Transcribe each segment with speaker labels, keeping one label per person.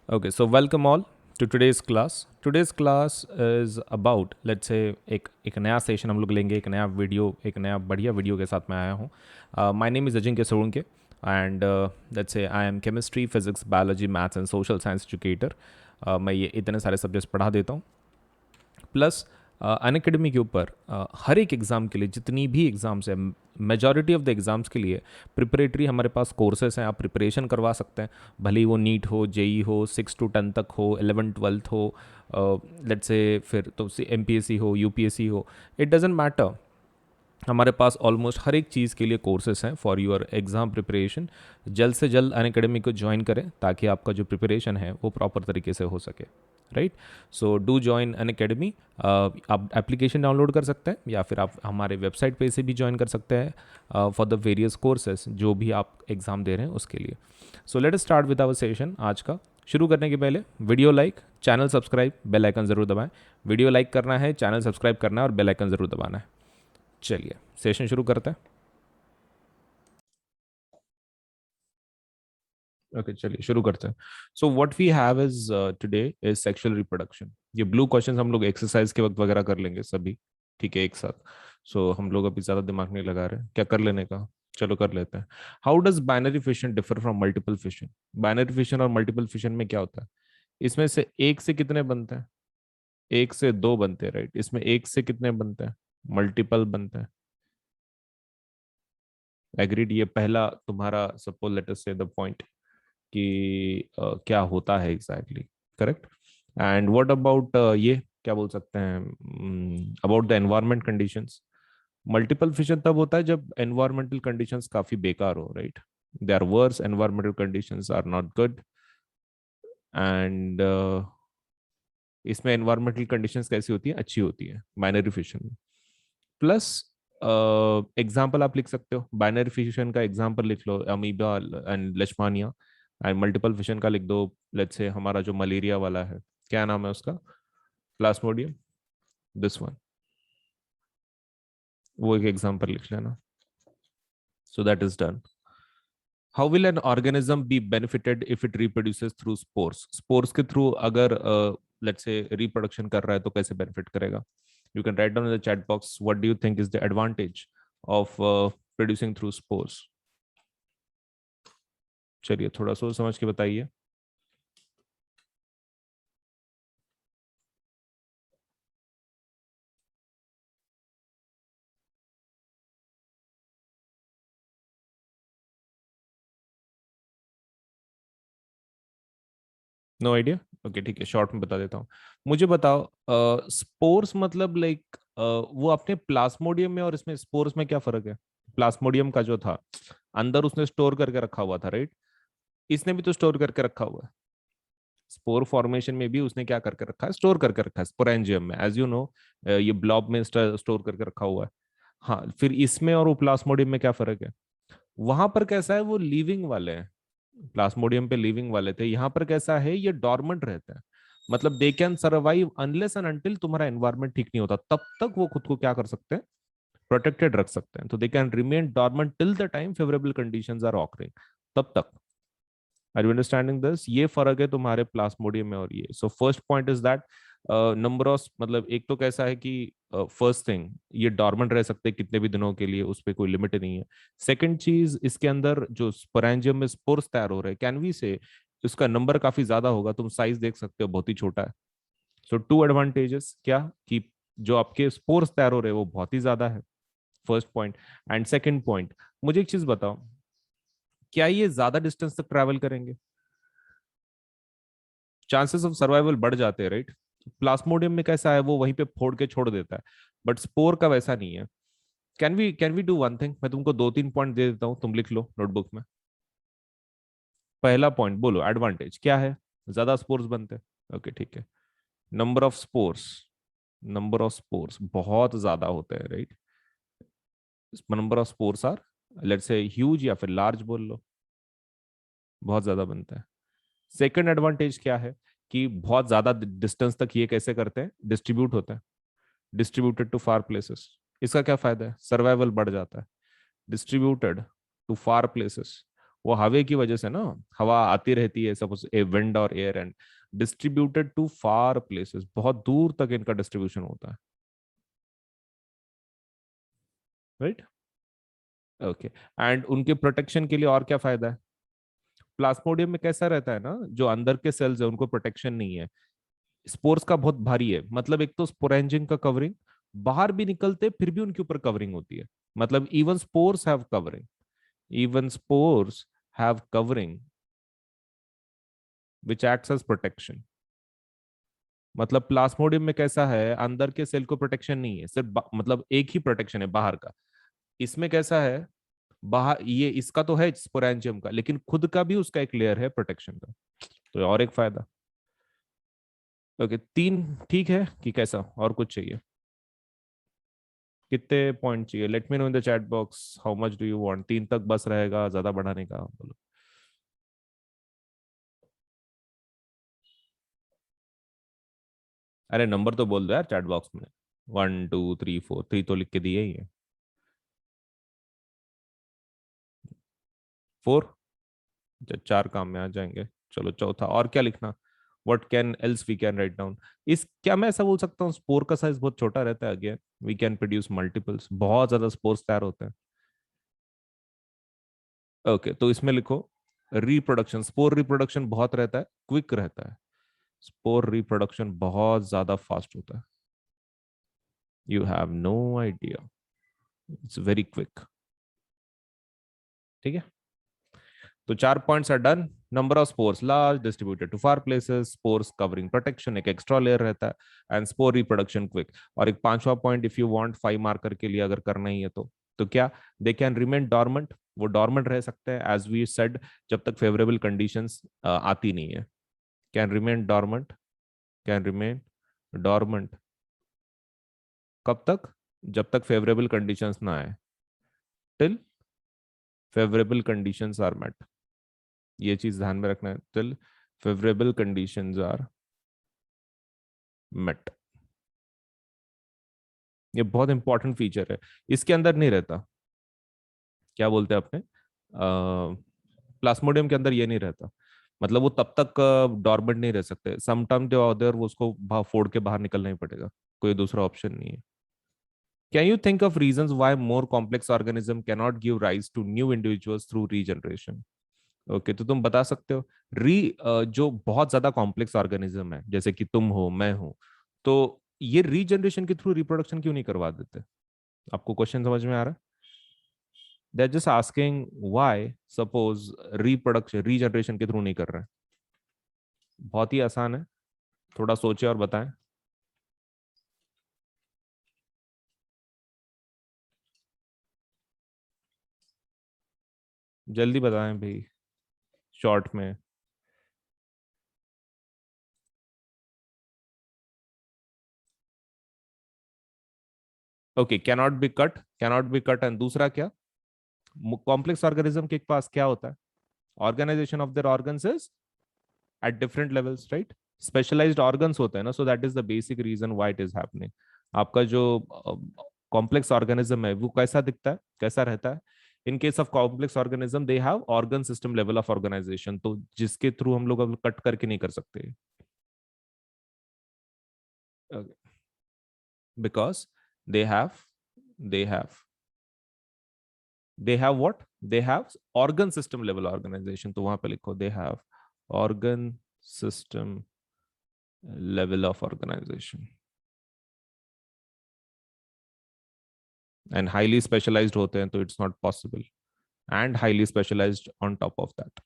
Speaker 1: Okay, so welcome all to today's class. Today's class is about, let's say, एक नया session हम लोग लेंगे, एक नया वीडियो, एक नया बढ़िया वीडियो के साथ मैं आया हूँ. My name is Ajinkya Solanke and let's say I am chemistry, physics, biology, maths and social science educator. मैं ये इतने सारे सब्जेक्ट्स पढ़ा देता हूँ. प्लस अनअकैडमी के ऊपर हर एक एग्ज़ाम के लिए जितनी भी एग्ज़ाम्स है, मेजॉरिटी ऑफ द एग्ज़ाम्स के लिए प्रिपरेटरी हमारे पास कोर्सेस हैं. आप प्रिपरेशन करवा सकते हैं, भले ही वो नीट हो, जेई हो, 6 to 10 तक हो, 11th 12th हो, लेट्स से फिर तो एमपीएससी हो, यूपीएससी हो, इट डजेंट मैटर. हमारे पास ऑलमोस्ट हर एक चीज़ के लिए कोर्सेस हैं फॉर योर एग्ज़ाम प्रिपरेशन. जल्द से जल्द अनअकैडमी को ज्वाइन करें ताकि आपका जो प्रिपरेशन है वो प्रॉपर तरीके से हो सके. Right, so do join Unacademy. आप एप्लीकेशन डाउनलोड कर सकते हैं या फिर आप हमारे वेबसाइट पे से भी ज्वाइन कर सकते हैं फॉर द वेरियस कोर्सेज जो भी आप एग्ज़ाम दे रहे हैं उसके लिए. So let us start with our session. आज का शुरू करने के पहले video like, channel subscribe, bell icon ज़रूर दबाएं. वीडियो लाइक करना है, चैनल सब्सक्राइब करना है और बेल आइकन ज़रूर दबाना है. चलिए सेशन शुरू करते हैं. ओके, चलिए शुरू करते हैं. So what we have is today is sexual reproduction. ये ब्लू क्वेश्चन हम लोग एक्सरसाइज के वक्त वगैरह कर लेंगे सभी, ठीक है, एक साथ. सो हम लोग अभी ज्यादा दिमाग नहीं लगा रहे, क्या कर लेने का, चलो कर लेते हैं. How does binary fission differ from multiple fission? Binary fission और मल्टीपल फिशन में क्या होता है? इसमें से एक से कितने बनते हैं? एक से दो बनते हैं, राइट. इसमें एक से कितने बनते हैं? मल्टीपल बनते हैं. एग्रीड. ये पहला तुम्हारा सपोज लेट अस से द पॉइंट कि क्या होता है exactly. Correct. And what about ये क्या बोल सकते हैं about the environment conditions? Multiple fission तब होता है जब एनवायरमेंटल कंडीशंस काफी बेकार हो, right. They are worse, environmental conditions are not good. And इसमें एनवायरमेंटल कंडीशंस कैसी होती है? अच्छी होती है बाइनरी फिशन में. प्लस एग्जाम्पल आप लिख सकते हो. बाइनरी फिशन का एग्जाम्पल लिख लो, amoeba and leishmania. And multiple fission का लिख दो, लेट्स से हमारा जो मलेरिया वाला है, क्या नाम है उसका? Plasmodium, this one. वो एक एग्जाम्पल लिख लेना. सो that is done. How will an organism be benefited if it reproduces through spores? Spores के थ्रू अगर लेट्स से रिप्रोडक्शन कर रहा है तो कैसे बेनिफिट करेगा? You can write down in the chat box what do you think is the advantage of producing through spores. चलिए थोड़ा सोच समझ के बताइए. No idea. ओके ठीक है, शॉर्ट में बता देता हूँ. मुझे बताओ, स्पोर्स मतलब लाइक वो अपने प्लाज्मोडियम में और इसमें स्पोर्स में क्या फर्क है? प्लाज्मोडियम का जो था अंदर उसने स्टोर करके रखा हुआ था, राइट. इसने भी तो स्टोर करके रखा हुआ है. स्पोर फॉर्मेशन में भी उसने क्या करके रखा है? स्टोर करके रखा है स्पोरेंजियम में, एज यू नो. ये ब्लॉब में स्टोर करके रखा हुआ है. हाँ, फिर इसमें और वो प्लाज्मोडियम में क्या फर्क है? वहां पर कैसा है, वो लिविंग वाले हैं. प्लाज्मोडियम पे लिविंग वाले थे, यहाँ पर कैसा है, ये डॉर्मेंट रहते हैं. मतलब they can survive unless and until तुम्हारा एनवायरमेंट ठीक नहीं होता, तब तक वो खुद को क्या कर सकते हैं? प्रोटेक्टेड रख सकते हैं. तो they can remain dormant till the time favourable conditions are occurring, तब तक. Are you understanding this? ये फर्क है तुम्हारे प्लाज्मोडियम में और ये. So first point is that number of, मतलब एक तो कैसा है कि फर्स्ट थिंग ये डॉर्मेंट रह सकते हैं कितने भी दिनों के लिए, उस पर कोई लिमिट नहीं है. सेकंड चीज, इसके अंदर जो स्पोरेंजियम में स्पोर्स तैयार हो रहे हैं, कैन वी से उसका नंबर काफी ज्यादा होगा. तुम साइज देख सकते हो, बहुत ही छोटा है. सो टू एडवांटेजेस क्या कि जो आपके स्पोर्स तैयार हो रहे हैं वो बहुत ही ज्यादा है. First point. And second point, मुझे एक चीज बताओ, क्या ये ज्यादा डिस्टेंस तक ट्रैवल करेंगे? चांसेस ऑफ सर्वाइवल बढ़ जाते हैं, राइट. प्लाज्मोडियम में कैसा है, वो वहीं पे फोड़ के छोड़ देता है, बट स्पोर का वैसा नहीं है. Can we do one thing, मैं तुमको 2 3 पॉइंट दे देता हूँ, तुम लिख लो नोटबुक में. पहला पॉइंट बोलो, एडवांटेज क्या है? ज्यादा स्पोर्स बनते हैं. ओके ठीक है. Number of spores, number of spores बहुत ज्यादा होते हैं, right. Number of spores are, let's say huge या फिर लार्ज बोल लो, बहुत ज्यादा बनता है. सेकंड एडवांटेज क्या है कि बहुत ज्यादा डिस्टेंस तक ये कैसे करते हैं? डिस्ट्रीब्यूट होते हैं, डिस्ट्रीब्यूटेड टू फार प्लेसेस. इसका क्या फायदा है? सर्वाइवल बढ़ जाता है. डिस्ट्रीब्यूटेड टू फार प्लेसेस, वो हवा की वजह से ना, हवा आती रहती है, सपोज ए विंड और air, and distributed to far places, बहुत दूर तक इनका डिस्ट्रीब्यूशन होता है, राइट। ओके, एंड उनके प्रोटेक्शन के लिए और क्या फायदा है? प्लाज्मोडियम में कैसा रहता है ना, जो अंदर के सेल्स है उनको प्रोटेक्शन नहीं है, स्पोर्स का बहुत भारी है, मतलब एक तो स्पोरेंजिन का कवरिंग, बाहर भी निकलते फिर भी उनके ऊपर कवरिंग होती है, मतलब even spores have covering, even spores have covering which acts as protection. मतलब प्लाज्मोडियम में कैसा है, अंदर के सेल को प्रोटेक्शन नहीं है, सिर्फ मतलब एक ही प्रोटेक्शन है बाहर का। इसमें कैसा है, बाहर ये इसका तो है स्पोरेंजियम का, लेकिन खुद का भी उसका एक लेयर है प्रोटेक्शन का, तो और एक फायदा। ओके, तीन ठीक है कि कैसा, और कुछ चाहिए? कितने पॉइंट चाहिए? Let me know in the chat box how much do you want, तीन तक बस रहेगा, ज्यादा बढ़ाने का बोलो। अरे नंबर तो बोल दो यार चैट बॉक्स में, 1 2 3 4, 3 तो लिख के दिए ही है। 4, चार काम में आ जाएंगे। चलो चौथा, और क्या लिखना? What can else we can write down. इस क्या मैं ऐसा बोल सकता हूँ, स्पोर का साइज बहुत छोटा रहता है, again we can produce multiples, बहुत ज्यादा स्पोर्स तैयार होते हैं। ओके, तो इसमें लिखो रिप्रोडक्शन, स्पोर रिप्रोडक्शन बहुत रहता है, क्विक रहता है, स्पोर रिप्रोडक्शन बहुत ज्यादा फास्ट होता है, you have no idea, it's very quick. ठीक है, तो 4 points are done. Number of spores large, distributed to far places, spores covering protection, एक एक्स्ट्रा लेयर रहता है, एंड स्पोर रिप्रोडक्शन क्विक। और एक पांचवा point, if you want 5 marker के लिए अगर करना ही है तो क्या, दे कैन रिमेन डॉर्मेंट, वो डॉर्मेंट रह सकते हैं एज वी सेड, जब तक फेवरेबल कंडीशंस आती नहीं है। Can remain dormant, can remain dormant, कब तक? जब तक फेवरेबल कंडीशंस ना आए, till favourable conditions are met, ये चीज ध्यान में रखना है, till favourable conditions are met. ये बहुत इंपॉर्टेंट फीचर है, इसके अंदर नहीं रहता। क्या बोलते हैं अपने, प्लाज्मोडियम के अंदर ये नहीं रहता, मतलब वो तब तक डॉर्मेंट नहीं रह सकते, सम टाइम जो अदर वो उसको फोड़ के बाहर निकलना ही पड़ेगा, कोई दूसरा ऑप्शन नहीं है। Can you think of reasons why more complex organism can not give rise to new individuals through regeneration? Okay, तो तुम बता सकते हो, जो बहुत ज्यादा कॉम्प्लेक्स ऑर्गेनिज्म है, जैसे कि तुम हो, मैं हूं, तो ये रीजनरेशन के थ्रू रिप्रोडक्शन क्यों नहीं करवा देते? आपको क्वेश्चन समझ में आ रहा है? They are just asking why suppose reproduction regeneration के थ्रू नहीं कर रहे हैं। बहुत ही आसान है, थोड़ा सोचे और बताएं। जल्दी बताएं भाई, शॉर्ट में। Okay, cannot be cut, cannot be cut, and दूसरा क्या? कॉम्प्लेक्स ऑर्गेनिज्म के पास क्या होता है? Organisation of their organs is at different levels, right? Specialised organs होते हैं ना, so that is the basic reason why it is happening. आपका जो कॉम्प्लेक्स ऑर्गेनिज्म है वो कैसा दिखता है, कैसा रहता है? In case of complex organism they have organ system level of organisation, तो जिसके थ्रू हम लोग अब कट करके नहीं कर सकते, because they have they have they have what, they have organ system level organisation, तो वहां पे लिखो they have organ system level of organisation, and highly specialised होते हैं, तो it's not possible, and highly specialised on top of that,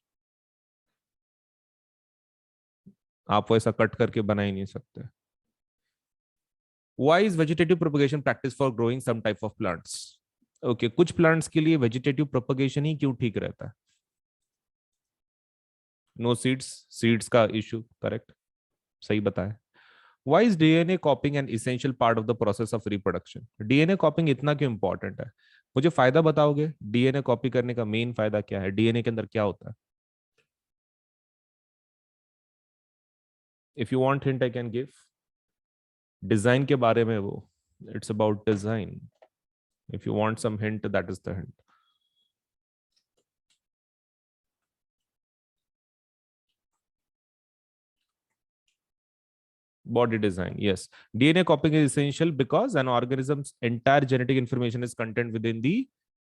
Speaker 1: आप वैसा cut करके बना ही नहीं सकते। Why is vegetative propagation practice for growing some type of plants? Okay, कुछ प्लांट्स के लिए वेजिटेटिव प्रोपगेशन ही क्यों ठीक रहता है? नो सीड्स, सीड्स का इशू, करेक्ट, सही बताया। Why is DNA कॉपिंग N essential part of the process of reproduction? DNA कॉपिंग इतना क्यों इंपॉर्टेंट है? मुझे फायदा बताओगे, डीएनए कॉपी करने का मेन फायदा क्या है, डीएनए के अंदर क्या होता है? If you want hint I can give, design के बारे में वो, it's about design, if you want some hint that is the hint. Body design, yes. DNA copying is essential because an organism's entire genetic information is contained within the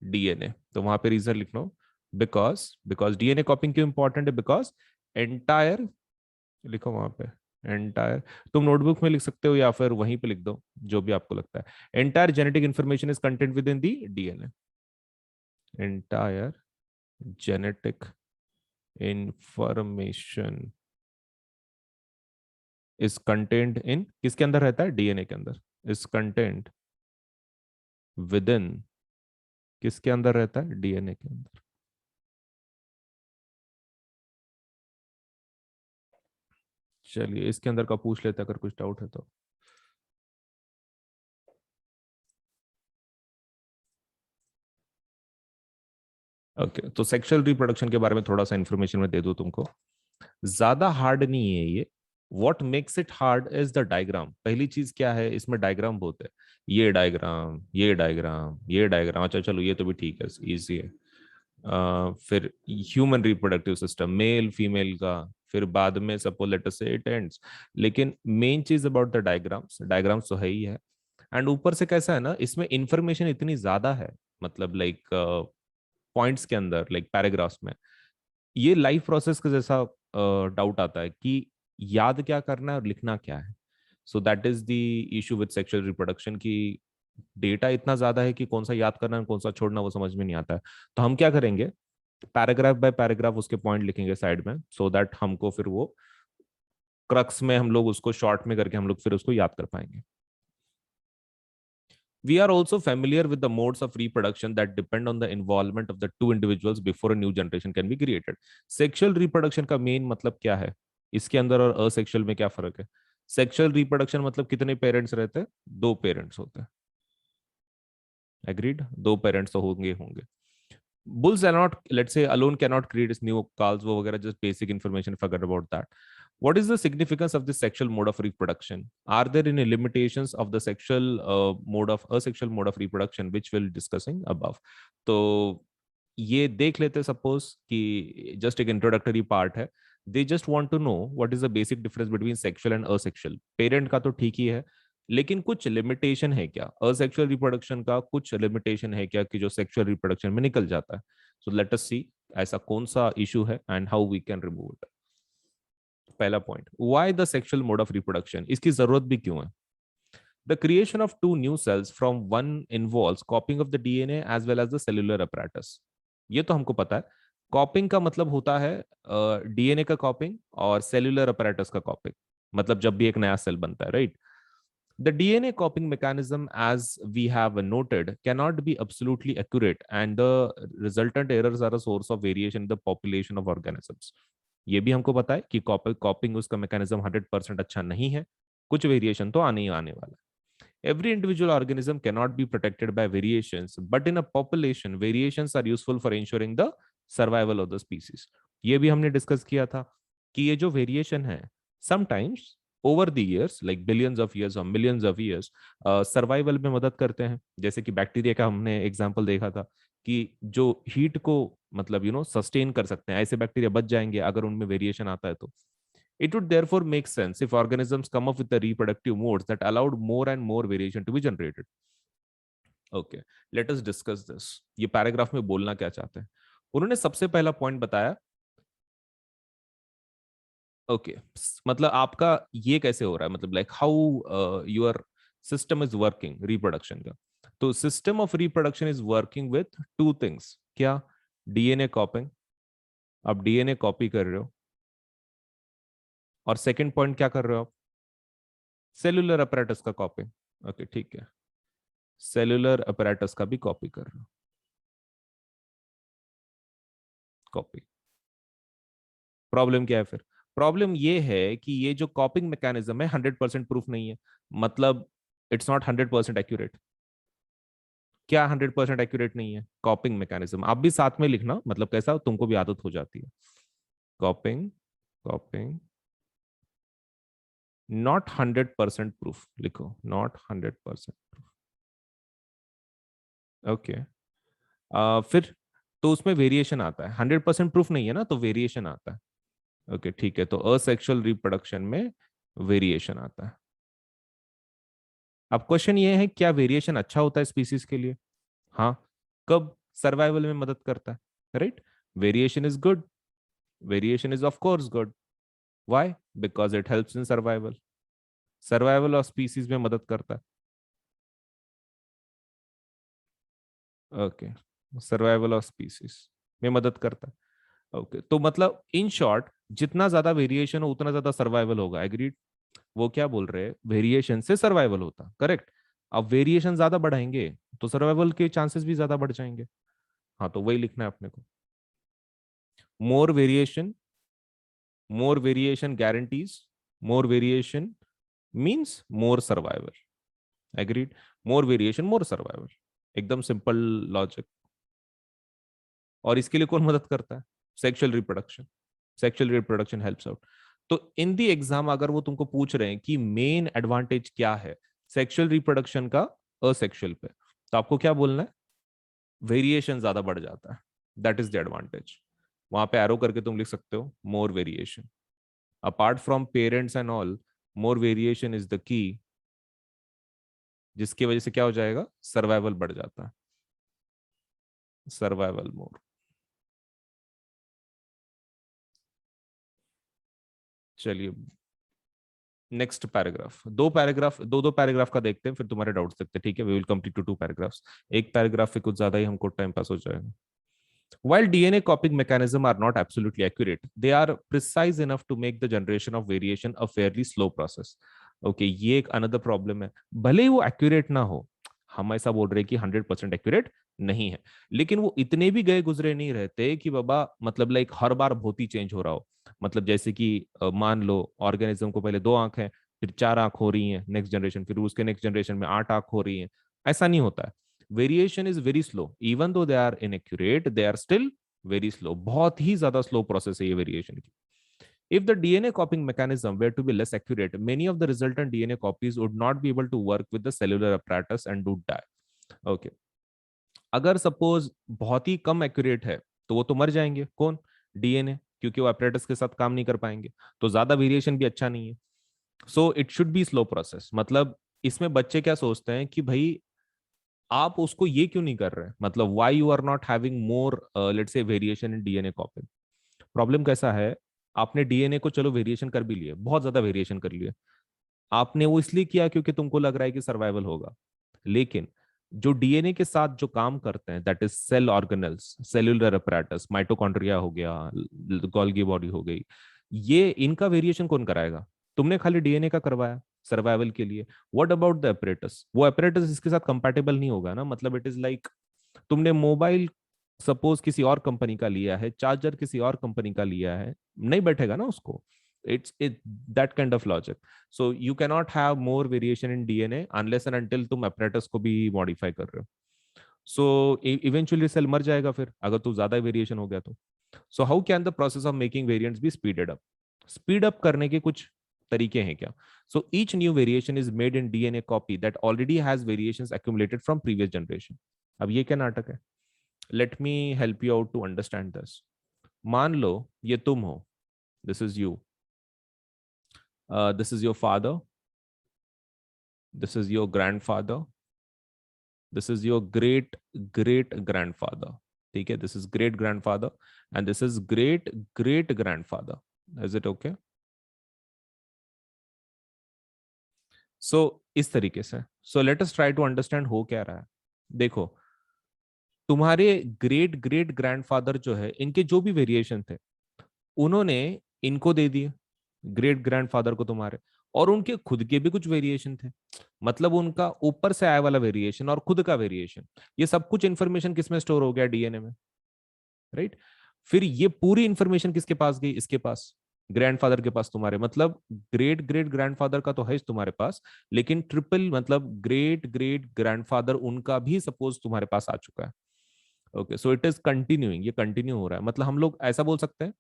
Speaker 1: DNA. तो वहां पे reason लिख लो, because DNA copying क्यों important है, because entire, लिखो वहां पे entire, तुम नोटबुक में लिख सकते हो या फिर वहीं पे लिख दो, जो भी आपको लगता है। Entire genetic information is content with in the DNA. Entire genetic information is content in, किसके अंदर रहता है, डीएनए के अंदर। इज कंटेंट विद इन, किसके अंदर रहता है, डीएनए के अंदर। चलिए इसके अंदर का पूछ लेते हैं अगर कुछ डाउट है तो। ओके तो सेक्सुअल रिप्रोडक्शन के बारे में थोड़ा सा इंफॉर्मेशन मैं दे दूं तुमको, ज्यादा हार्ड नहीं है ये। What makes it hard is the diagram. पहली चीज क्या है, इसमें डायग्राम बहुत है, ये डायग्राम, ये डायग्राम, ये डायग्राम। अच्छा चलो ये तो भी ठीक है, इजी है। फिर human reproductive system, male female का, फिर बाद में सपोज लेट अस से इट एंड्स। लेकिन मेन चीज अबाउट द डायग्राम्स, डायग्राम्स तो है ही है। एंड ऊपर से कैसा है ना, इसमें इंफॉर्मेशन इतनी ज्यादा है, मतलब लाइक पॉइंट्स के अंदर, लाइक पैराग्राफ्स में, ये लाइफ प्रोसेस का जैसा डाउट आता है कि याद क्या करना है और लिखना क्या है। सो that is the issue with sexual reproduction की डेटा इतना ज्यादा है कि कौन सा याद करना है कौन सा छोड़ना वो समझ में नहीं आता है। तो हम क्या करेंगे, पैराग्राफ बाय पैराग्राफ उसके पॉइंट लिखेंगे साइड में, सो दैट हमको फिर वो क्रक्स में हम लोग उसको शॉर्ट में करके हम लोग फिर उसको याद कर पाएंगे। We are also familiar with the modes of reproduction that depend on the involvement of the two individuals before a new generation can be created. Sexual reproduction का मेन मतलब क्या है, इसके अंदर और असेक्सुअल में क्या फर्क है। सेक्सुअल रिप्रोडक्शन मतलब कितने पेरेंट्स रहते हैं, दो पेरेंट्स होते हैं, एग्रीड, दो पेरेंट्स तो होंगे होंगे। bulls are not, let's say, alone cannot create its new calves वो वगैरह, just basic information, forget about that. What is the significance of the sexual mode of reproduction? Are there any limitations of the sexual mode of asexual mode of reproduction which we'll discussing above? तो ये देख लेते suppose कि just एक introductory part है, they just want to know what is the basic difference between sexual and asexual. Parent का तो ठीक ही है, लेकिन कुछ लिमिटेशन है क्या, असेक्सुअल रिप्रोडक्शन का कुछ लिमिटेशन है क्या कि जो सेक्सुअल रिप्रोडक्शन में निकल जाता है। सो लेट अस सी ऐसा कौन सा इशू है and how we can remove it. पहला point, why the sexual mode of reproduction, इसकी जरूरत भी क्यों है। The creation of two new cells from one involves copying of the DNA as well as the cellular apparatus. ये तो हमको पता है, कॉपिंग का मतलब होता है डीएनए का कॉपिंग और सेलुलर अपैरेटस का कॉपिंग, मतलब जब भी एक नया सेल बनता है, right. The DNA copying mechanism, as we have noted, cannot be absolutely accurate, and the resultant errors are a source of variation in the population of organisms. ये भी हमको पता है कि कॉपिंग उसका मैकेनिज्म 100% अच्छा नहीं है, कुछ वेरिएशन तो आने ही आने वाला है। Every individual organism cannot be protected by variations, but in a population, variations are useful for ensuring the survival of the species. ये भी हमने डिस्कस किया था कि ये जो वेरिएशन है, sometimes over the years, like billions of years और मिलियंस ऑफ ईयर्स, सर्वाइवल में मदद करते हैं। जैसे कि बैक्टीरिया का हमने एग्जांपल देखा था कि जो हीट को मतलब सस्टेन कर सकते हैं, ऐसे बैक्टीरिया बच जाएंगे अगर उनमें वेरिएशन आता है तो। It would therefore make sense if organisms come up with the reproductive modes that allowed more and more variation to be generated. Okay, let us discuss this. ये पैराग्राफ में बोलना क्या चाहते हैं, उन्होंने सबसे पहला पॉइंट बताया। ओके मतलब आपका ये कैसे हो रहा है, मतलब like how your system is working reproduction का। तो system of reproduction is working with two things, क्या, डीएनए कॉपिंग, आप डीएनए कॉपी कर रहे हो, और सेकंड पॉइंट क्या कर रहे हो आप, सेलुलर अपैरेटस का कॉपी। ओके ठीक है, सेलुलर अपैरेटस का भी कॉपी कर रहे हो, कॉपी। प्रॉब्लम क्या है फिर, प्रॉब्लम ये है कि ये जो कॉपिंग मैकेनिज्म है 100% प्रूफ नहीं है, मतलब इट्स नॉट 100% एक्यूरेट। क्या 100% एक्यूरेट नहीं है, कॉपिंग मैकेनिज्म। आप भी साथ में लिखना, मतलब कैसा तुमको भी आदत हो जाती है। कॉपिंग, कॉपिंग नॉट 100% प्रूफ, लिखो नॉट 100% प्रूफ। ओके फिर तो उसमें वेरिएशन आता है, 100% प्रूफ नहीं है ना, तो वेरिएशन आता है। ओके ठीक है, तो असेक्सुअल रिप्रोडक्शन में वेरिएशन आता है। अब क्वेश्चन ये है, क्या वेरिएशन अच्छा होता है स्पीसीज के लिए? हाँ। कब? सर्वाइवल में मदद करता है, right? Variation is good, variation is of course good. Why? Because it helps in survival, survival of species में मदद करता है। ओके, सर्वाइवल ऑफ स्पीसीज में मदद करता है। ओके, तो मतलब इन शॉर्ट, जितना ज्यादा वेरिएशन हो उतना ज्यादा सर्वाइवल होगा, एग्रीड? वो क्या बोल रहे हैं, वेरिएशन से सर्वाइवल होता, करेक्ट। अब वेरिएशन ज्यादा बढ़ाएंगे तो सर्वाइवल के चांसेस भी ज्यादा बढ़ जाएंगे। हाँ, तो वही लिखना है अपने को। More variation, more variation guarantees, more variation means more survival, agreed? More variation more survival, एकदम सिंपल लॉजिक। और इसके लिए कौन मदद करता है? Sexual reproduction, sexual reproduction helps out. तो इन दी एग्जाम अगर वो तुमको पूछ रहे हैं कि मेन एडवांटेज क्या है सेक्सुअल रिप्रोडक्शन का असेक्सुअल पे, तो आपको क्या बोलना है? वेरिएशन ज्यादा बढ़ जाता है, दैट इज द एडवांटेज। वहां पे एरो करके तुम लिख सकते हो more variation. Apart from parents and all, more variation is the key, जिसकी वजह से क्या हो जाएगा? सर्वाइवल बढ़ जाता है, सर्वाइवल मोर। चलिए, नेक्स्ट पैराग्राफ, दो पैराग्राफ, दो पैराग्राफ का देखते हैं, फिर तुम्हारे डाउट्स देखते हैं, ठीक है? We will complete to 2 paragraphs. एक पैराग्राफ पे कुछ ज्यादा ही हमको टाइम पास हो जाएगा। While DNA copying mechanism are not absolutely accurate, they are precise enough to make the generation of variation a fairly slow process. Okay, ये एक another problem है। भले ही वो एक्यूरेट ना हो, हम ऐसा बोल रहे हैं कि 100% एक्यूरेट नहीं है, लेकिन वो इतने भी गए गुजरे नहीं रहते कि बाबा मतलब लाइक हर बार बहुत ही चेंज हो रहा हो। मतलब जैसे कि मान लो ऑर्गेनिज्म को पहले 2 आंख है, फिर 4 आंख हो रही है नेक्स्ट जनरेशन, फिर उसके नेक्स्ट जनरेशन में 8 आंख हो रही है। ऐसा नहीं होता है। Variation is very slow, even though they are inaccurate, they are still very slow. बहुत ही ज्यादा स्लो प्रोसेस है ये वेरिएशन की। If the DNA copying mechanism were to be less accurate, many of the resultant DNA copies would not be able to work with the cellular apparatus and would die. Okay. अगर suppose बहुत ही कम accurate है तो वो तो मर जाएंगे, कौन? DNA, क्योंकि वो apparatus के साथ काम नहीं कर पाएंगे। तो ज्यादा वेरिएशन भी अच्छा नहीं है। So it should be slow process. मतलब इसमें बच्चे क्या सोचते हैं कि भाई आप उसको ये क्यों नहीं कर रहे, मतलब why you are not having more let's say variation in DNA copy. Problem कैसा है, आपने डीएनए को चलो वेरिएशन कर भी लिए, बहुत ज्यादा वेरिएशन कर लिए, आपने वो इसलिए किया क्योंकि तुमको लग रहा है कि सर्वाइवल होगा। लेकिन जो डीएनए के साथ जो काम करते हैं, that is cell organelles, cellular apparatus, mitochondria हो गया, गोल्गी बॉडी हो गई, ये इनका वेरिएशन कौन कराएगा? तुमने खाली डीएनए का करवाया सर्वाइवल के लिए। What about the apparatus? वो अपैरेटस इसके साथ कंपैटिबल नहीं होगा ना। मतलब इट इज लाइक तुमने मोबाइल सपोज किसी और कंपनी का लिया है, चार्जर किसी और कंपनी का लिया है, नहीं बैठेगा ना उसको। It's it that kind of logic. So you cannot have more variation in DNA unless and until तुम apparatus को भी मॉडिफाई कर रहे हो। सो इवेंचुअली सेल मर जाएगा फिर, अगर तो ज्यादा वेरिएशन हो गया तो। So how can the process of making variants be speeded up? Speed up करने के कुछ तरीके हैं क्या? So each new variation is made in DNA copy that already has variations accumulated from previous generation. अब ये क्या नाटक है? Let me help you out to understand this. मान लो ये तुम हो, this is you, this is your father, this is your grandfather, this is your great great grandfather, ठीक है? This is great grandfather and this is great great grandfather. Is it okay? So इस तरीके से, so let us try to understand हो क्या रहा है। देखो, तुम्हारे ग्रेट ग्रेट ग्रैंडफादर जो है, इनके जो भी वेरिएशन थे, उन्होंने इनको दे दिए, ग्रेट ग्रैंडफादर को तुम्हारे। और उनके खुद के भी कुछ वेरिएशन थे, मतलब उनका ऊपर से आया वाला वेरिएशन और खुद का वेरिएशन, ये सब कुछ इंफॉर्मेशन किसमें स्टोर हो गया? डीएनए में, राइट? फिर ये पूरी इंफॉर्मेशन किसके पास गई? इसके पास, ग्रैंडफादर के पास तुम्हारे। मतलब ग्रेट ग्रेट ग्रैंडफादर का तो है तुम्हारे पास, लेकिन ट्रिपल मतलब ग्रेट ग्रेट ग्रैंडफादर उनका भी सपोज तुम्हारे पास आ चुका है। Okay, so it is continuing, ये कंटिन्यू हो रहा है। मतलब हम लोग ऐसा बोल सकते हैं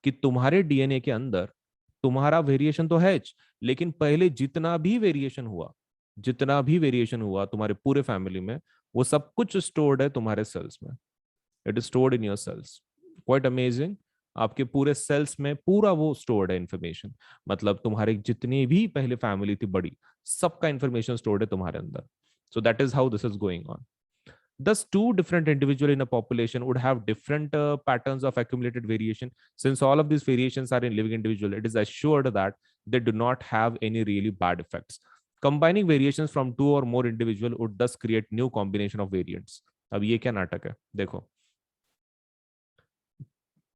Speaker 1: कि तुम्हारे डीएनए के अंदर तुम्हारा वेरिएशन तो है, लेकिन पहले जितना भी वेरिएशन हुआ, जितना भी वेरिएशन हुआ तुम्हारे पूरे फैमिली में, वो सब कुछ स्टोर्ड है तुम्हारे सेल्स में। It is stored in your cells. Quite amazing. आपके पूरे सेल्स में पूरा वो स्टोर्ड है इन्फॉर्मेशन। मतलब तुम्हारे जितनी भी पहले फैमिली थी बड़ी, सबका इन्फॉर्मेशन स्टोर्ड है तुम्हारे अंदर। सो that is how this is going on. Thus, two different individuals in a population would have different patterns of accumulated variation. Since all of these variations are in living individual, it is assured that they do not have any really bad effects. Combining variations from two or more individual would thus create new combination of variants. अब ये क्या नाटक है देखो।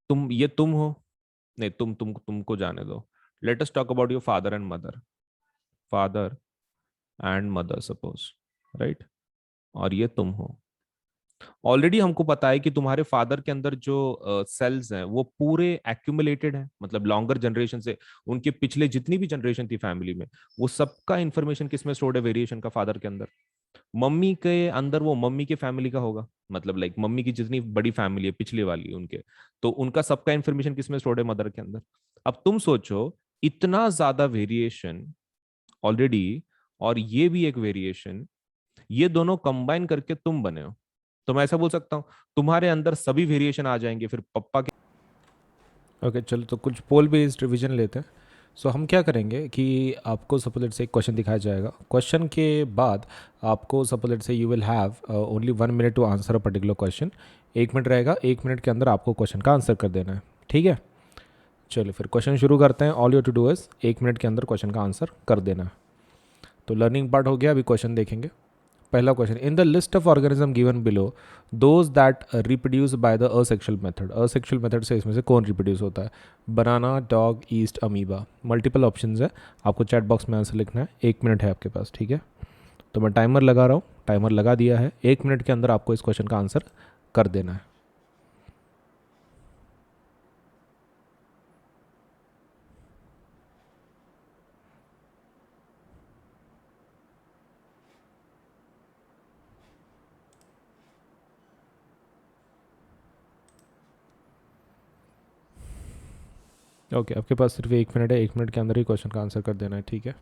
Speaker 1: तुम हो, नहीं तुमको जाने दो। Let us talk about your father and mother. Father and mother suppose, right. और ये तुम हो। ऑलरेडी हमको पता है कि तुम्हारे फादर के अंदर जो सेल्स हैं वो पूरे एक्यूमुलेटेड हैं, मतलब लॉन्गर जनरेशन से उनके पिछले जितनी भी जनरेशन थी फैमिली में, वो सबका इंफॉर्मेशन किसमें स्टोर्ड है, वेरिएशन का, फादर के अंदर। मम्मी के अंदर वो मम्मी के फैमिली का होगा, मतलब लाइक मम्मी की जितनी बड़ी फैमिली है पिछले वाली उनके, तो उनका सबका इंफॉर्मेशन किसमें स्टोर्ड है, मदर के अंदर। अब तुम सोचो, इतना ज्यादा वेरिएशन ऑलरेडी, और ये भी एक वेरिएशन, ये दोनों कंबाइन करके तुम बने हो। तो मैं ऐसा बोल सकता हूँ तुम्हारे अंदर सभी वेरिएशन आ जाएंगे फिर पप्पा के। ओके चलो, तो कुछ पोल बेस्ड रिवीजन लेते हैं। सो हम क्या करेंगे कि आपको सपोज से एक क्वेश्चन दिखाया जाएगा। क्वेश्चन के बाद आपको suppose say you will have only 1 minute to answer a particular question. 1 minute रहेगा, 1 मिनट के अंदर आपको क्वेश्चन का आंसर कर देना है, ठीक है। चलिए फिर क्वेश्चन शुरू करते हैं। All you to do is 1 minute के अंदर क्वेश्चन का आंसर कर देना है। तो लर्निंग पार्ट हो गया, अभी क्वेश्चन देखेंगे। पहला question, in the list of organism given below those that reproduce by the asexual method. Asexual method से इसमें से कौन रिप्रोड्यूस होता है? Banana, dog, yeast, amoeba. Multiple options है, आपको चैट बॉक्स में आंसर लिखना है। 1 मिनट है आपके पास, ठीक है। तो मैं टाइमर लगा रहा हूँ, टाइमर लगा दिया है। 1 मिनट के अंदर आपको इस क्वेश्चन का आंसर कर देना है। ओके आपके पास सिर्फ 1 मिनट है, 1 मिनट के अंदर ही क्वेश्चन का आंसर कर देना है, ठीक है।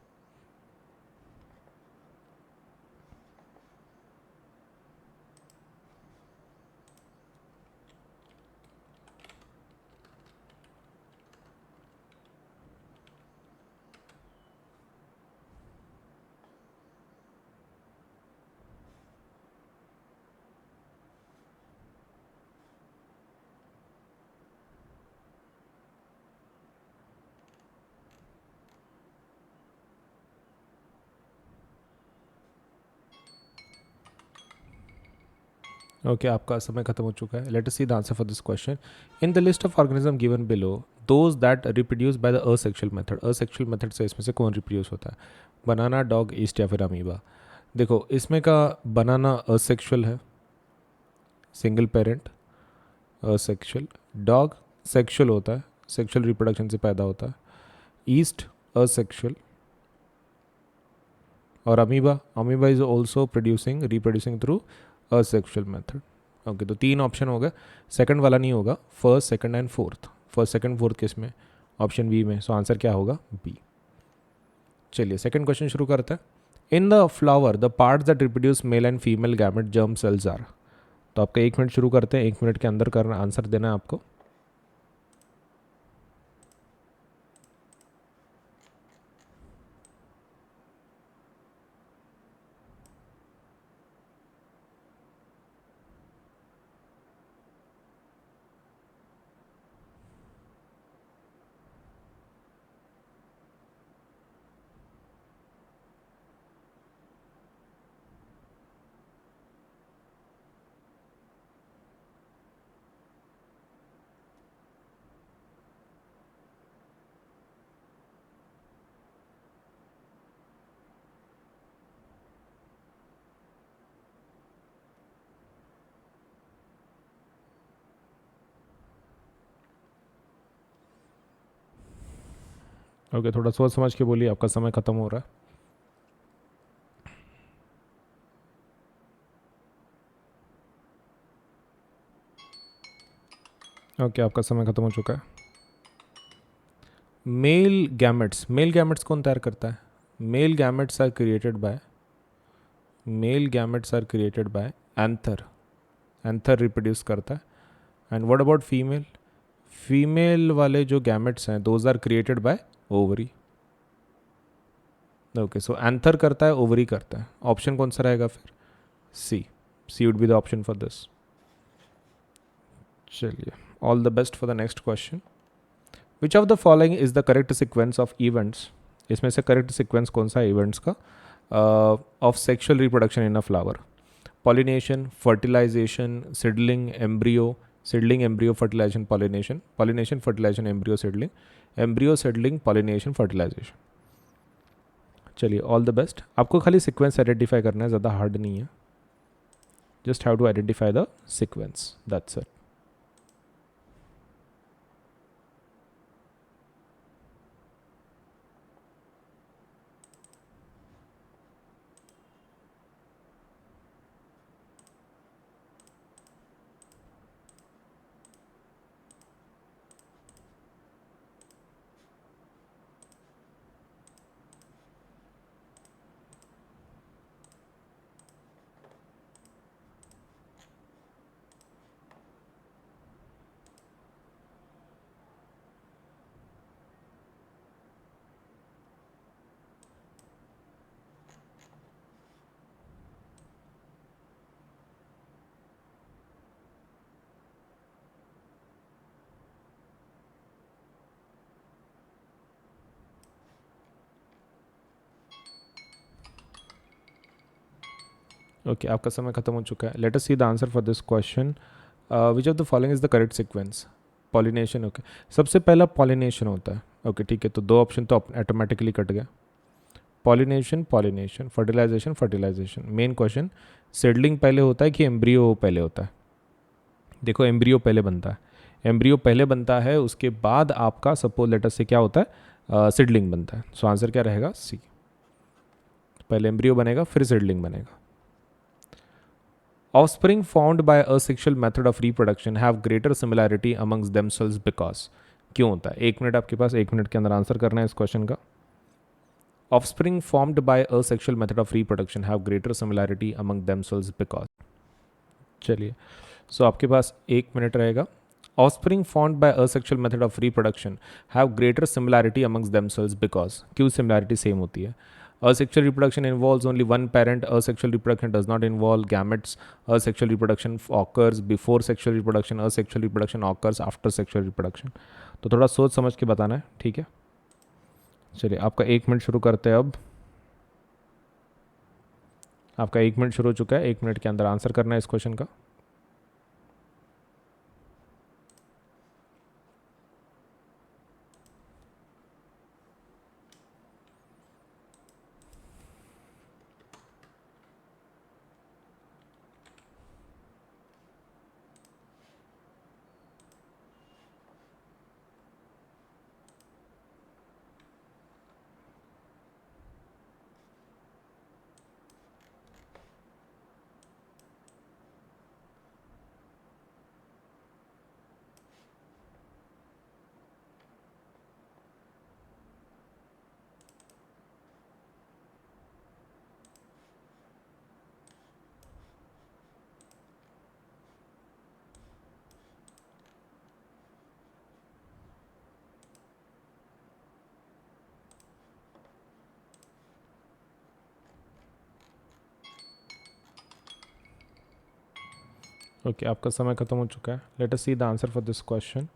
Speaker 1: ओके आपका समय खत्म हो चुका है। Let us see the answer for this question. In the list of organism given below those that reproduce by the asexual method. Asexual method से इसमें से कौन रिप्रोड्यूस होता है? बनाना, डॉग, ईस्ट या फिर अमीबा। देखो इसमें का बनाना असेक्सुअल है, single parent, asexual. Dog sexual होता है, सेक्सुअल रिप्रोडक्शन से पैदा होता है। Yeast asexual. और amoeba, amoeba is also producing, reproducing through asexual method. Okay तो 3 ऑप्शन हो गए, सेकंड वाला नहीं होगा। First, second and fourth. First, second, fourth किस में? ऑप्शन बी में। सो आंसर क्या होगा? बी। चलिए सेकंड क्वेश्चन शुरू करते हैं। In the flower the parts that reproduce male and female gamete germ cells are. तो आपका 1 मिनट शुरू करते हैं, 1 मिनट के अंदर करना, आंसर देना है आपको। ओके थोड़ा सोच समझ के बोलिए, आपका समय खत्म हो रहा है। ओके आपका समय खत्म हो चुका है। मेल गैमेट्स कौन तैयार करता है? Male gametes are created by, male gametes are created by anther. Anther reproduce करता है। And what about female? Female वाले जो गैमेट्स हैं those are created by ovary. Okay, so anther करता है, ओवरी करता है। ऑप्शन कौन सा रहेगा फिर? C. C would be the option for this. चलिए, all the best for the next question. Which of the following is the correct sequence of events? इसमें से करेक्ट सिक्वेंस कौन सा है इवेंट्स का of sexual reproduction in a flower? Pollination, fertilisation, seedling, embryo, seedling, embryo, fertilisation, pollination, pollination, fertilisation, embryo, seedling, embryo, seedling, pollination, fertilisation. चलिए, all the best. आपको खाली sequence identify करना है, ज़्यादा हार्ड नहीं है। Just how to identify the sequence, that's it. Okay, आपका समय खत्म हो चुका है। Let us see the answer for this question. Which of the following is the correct sequence? Pollination. Okay, सबसे पहला पॉलिनेशन होता है। ओके, ठीक है, तो दो ऑप्शन तो ऑटोमेटिकली कट गया। Pollination, pollination, fertilisation, fertilisation. Main question, seedling पहले होता है कि एम्ब्रियो पहले होता है? देखो, एम्ब्रियो पहले बनता है। एम्ब्रियो पहले बनता है, उसके बाद आपका सपोज लेटर से क्या होता है, सीडलिंग बनता है। सो आंसर क्या रहेगा? सी। पहले एम्ब्रियो बनेगा, फिर सीडलिंग बनेगा। Offspring formed by asexual method of reproduction have greater similarity amongst themselves because। क्यों होता है? 1 मिनट आपके पास, 1 मिनट के अंदर आंसर करना है इस क्वेश्चन का। Offspring formed by asexual method of reproduction have greater similarity among themselves because। चलिए, सो आपके पास 1 मिनट रहेगा। Offspring formed by asexual method of reproduction have greater similarity amongst themselves because। क्यों सिमिलैरिटी सेम होती है? Asexual reproduction involves only one parent. Asexual reproduction does not involve gametes. Asexual reproduction occurs before sexual reproduction. Asexual reproduction occurs after sexual reproduction। तो थोड़ा सोच समझ के बताना है, ठीक है? चलिए, आपका 1 मिनट शुरू करते हैं अब। आपका 1 मिनट शुरू हो चुका है। 1 मिनट के अंदर आंसर करना है इस क्वेश्चन का। ओके, आपका समय खत्म हो चुका है। Let us see the answer for this question.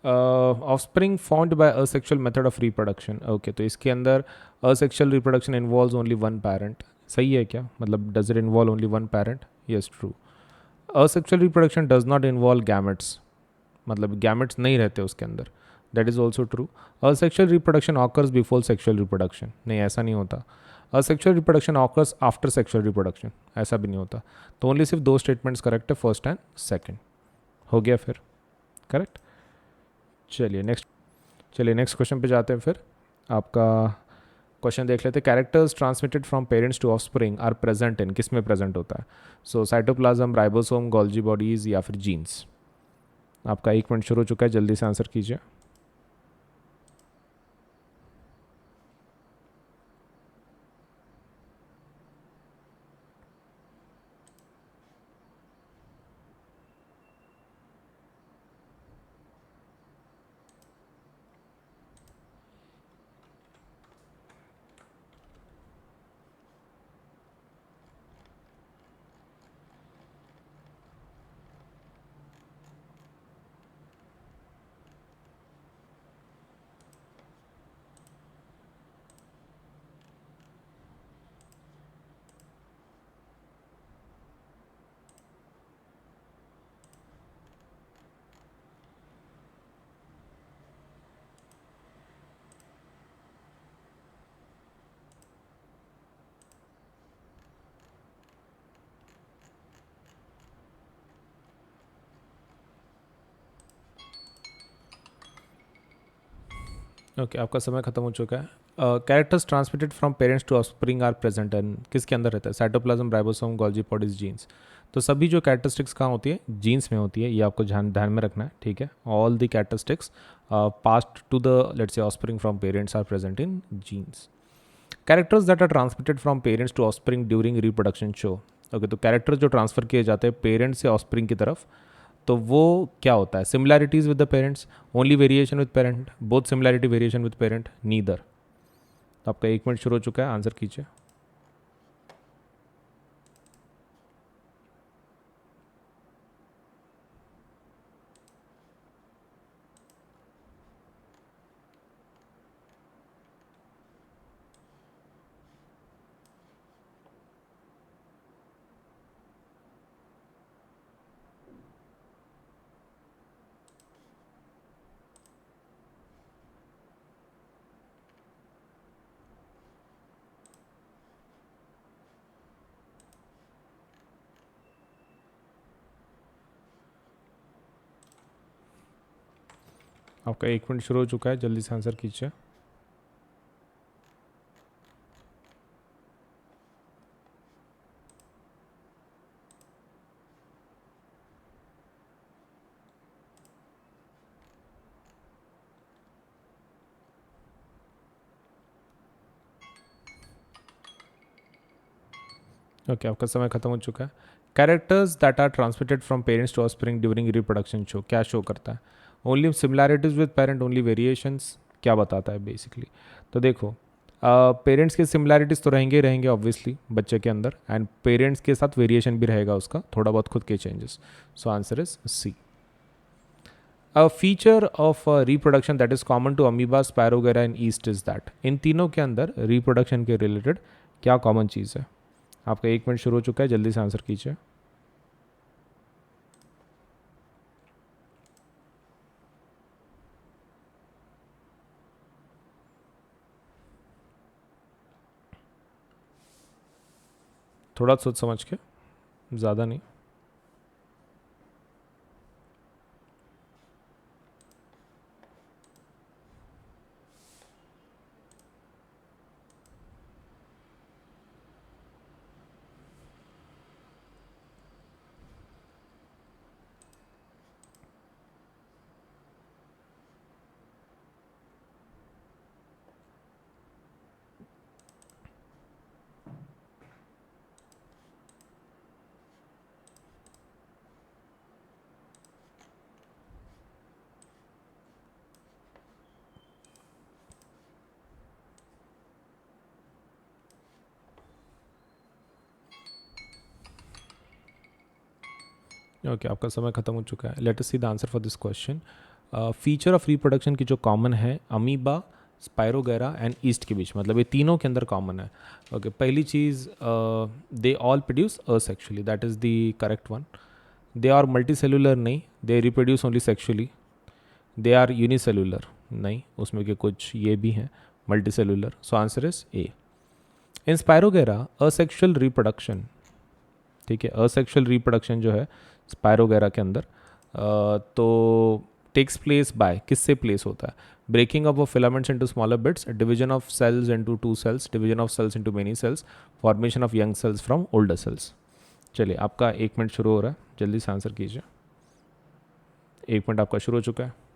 Speaker 1: Offspring found by asexual method of reproduction. Okay, तो इसके अंदर asexual reproduction involves only one parent. सही है क्या? मतलब does it involve only one parent? Yes, true. Asexual reproduction does not involve gametes, मतलब gametes नहीं रहते उसके अंदर। That is also true. Asexual reproduction occurs before sexual reproduction. नहीं, ऐसा नहीं होता। Asexual reproduction occurs after sexual reproduction. ऐसा भी नहीं होता। तो ओनली सिर्फ दो स्टेटमेंट्स करेक्ट है, फर्स्ट एंड सेकंड। हो गया फिर करेक्ट। चलिए नेक्स्ट क्वेश्चन पे जाते हैं फिर। आपका क्वेश्चन देख लेते हैं। Characters transmitted from parents to offspring are present in, किस में प्रेजेंट होता है? So cytoplasm, ribosome, Golgi bodies या फिर जीन्स। आपका 1 मिनट शुरू हो चुका है, जल्दी से आंसर कीजिए। ओके, आपका समय खत्म हो चुका है। Characters transmitted from parents to offspring are present and किसके अंदर रहता है? Cytoplasm, ribosome, Golgi bodies, genes. तो सभी जो कैरेक्टरिस्टिक्स कहाँ होती है? जीन्स में होती है। ये आपको ध्यान ध्यान में रखना है, ठीक है। All the characteristics passed to the let's say offspring from parents are present in genes. Characters that are transmitted from parents to offspring during reproduction show. Okay, तो कैरेक्टर जो ट्रांसफर किए जाते हैं पेरेंट्स से ऑफस्प्रिंग की तरफ, तो वो क्या होता है? Similarities with the parents, only variation with parent, both similarity variation with parent, neither. तो आपका 1 मिनट शुरू हो चुका है, आंसर कीजिए। आपका 1 मिनट शुरू हो चुका है, जल्दी से आंसर कीजिए। ओके, आपका समय खत्म हो चुका है। Characters that are transmitted from parents to offspring during reproduction show, क्या शो करता है? Only similarities with parent, only variations, क्या बताता है बेसिकली? तो देखो, पेरेंट्स के सिमिलैरिटीज़ तो रहेंगे ही रहेंगे ऑब्वियसली बच्चे के अंदर, एंड पेरेंट्स के साथ वेरिएशन भी रहेगा उसका, थोड़ा बहुत खुद के changes. So answer is C. A feature of reproduction that is common to amoeba, spirogyra and yeast is that. इन तीनों के अंदर रिप्रोडक्शन के रिलेटेड क्या कॉमन चीज़ है? आपका 1 मिनट शुरू हो चुका है, जल्दी से आंसर कीजिए। थोड़ा सोच समझ के, ज़्यादा नहीं। ओके, आपका समय खत्म हो चुका है। Let us see the answer for this question. Feature of reproduction की जो कॉमन है अमीबा, स्पायरोगेरा एंड ईस्ट के बीच, मतलब ये तीनों के अंदर कॉमन है। ओके, पहली चीज़, they all produce asexually, that is the correct one. They are multicellular, नहीं, they reproduce only sexually. They are unicellular, नहीं, उसमें के कुछ ये भी हैं multicellular. So answer is A. In spirogyra asexual reproduction, ठीक है, असेक्सुअल रिप्रोडक्शन जो है स्पायरोगेरा के अंदर, तो टेक्स प्लेस बाय, किससे प्लेस होता है? Breaking up of filaments into smaller bits, division of cells into two cells, division of cells into many cells, formation of young cells from older cells. चलिए, आपका 1 minute शुरू हो रहा है, जल्दी से आंसर कीजिए। 1 मिनट आपका शुरू हो चुका है।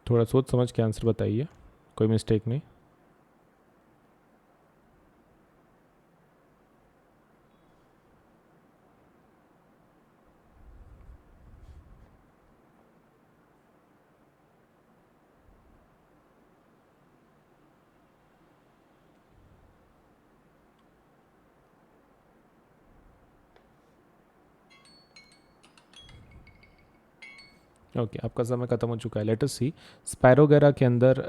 Speaker 1: थोड़ा सोच समझ के आंसर बताइए, कोई मिस्टेक नहीं। ओके, आपका समय खत्म हो चुका है। लेट अस सी स्पायरोगेरा के अंदर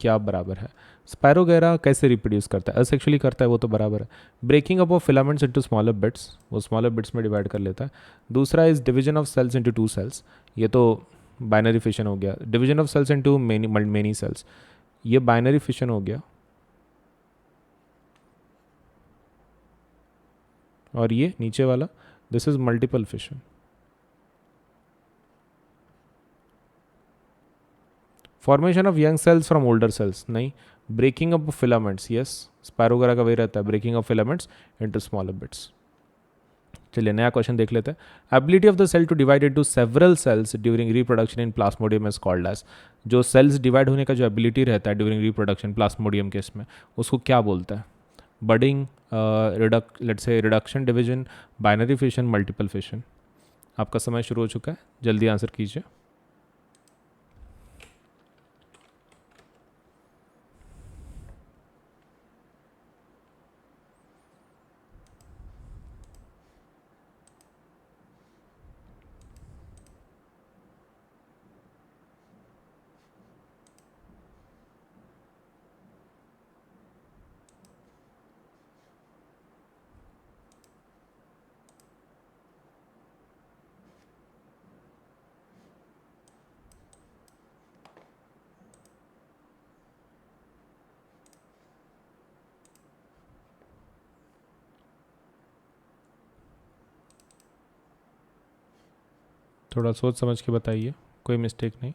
Speaker 1: क्या बराबर है। स्पायरोगेरा कैसे रिप्रोड्यूस करता है, असेक्सुअली करता है, वो तो बराबर है। Breaking up of filaments into smaller bits, वो स्मॉलर बिट्स में डिवाइड कर लेता है। दूसरा is division of cells into two cells, ये तो बाइनरी फिशन हो गया। Division of cells into many cells, ये बाइनरी फिशन हो गया। और ये नीचे वाला, this is multiple fission. Formation of young cells from older cells, नहीं। Breaking up filaments, yes, spirogyra का वही रहता है, breaking of filaments into smaller bits. चलिए नया क्वेश्चन देख लेते हैं। Ability of the cell to divide into several cells during reproduction in Plasmodium is called as, जो सेल्स डिवाइड होने का जो एबिलिटी रहता है ड्यूरिंग रिप्रोडक्शन प्लास्मोडियम केस में, उसको क्या बोलता है? Budding, let's say reduction, division, binary fission, multiple fission. आपका समय शुरू हो चुका है, जल्दी आंसर कीजिए। थोड़ा सोच समझ के बताइए, कोई मिस्टेक नहीं।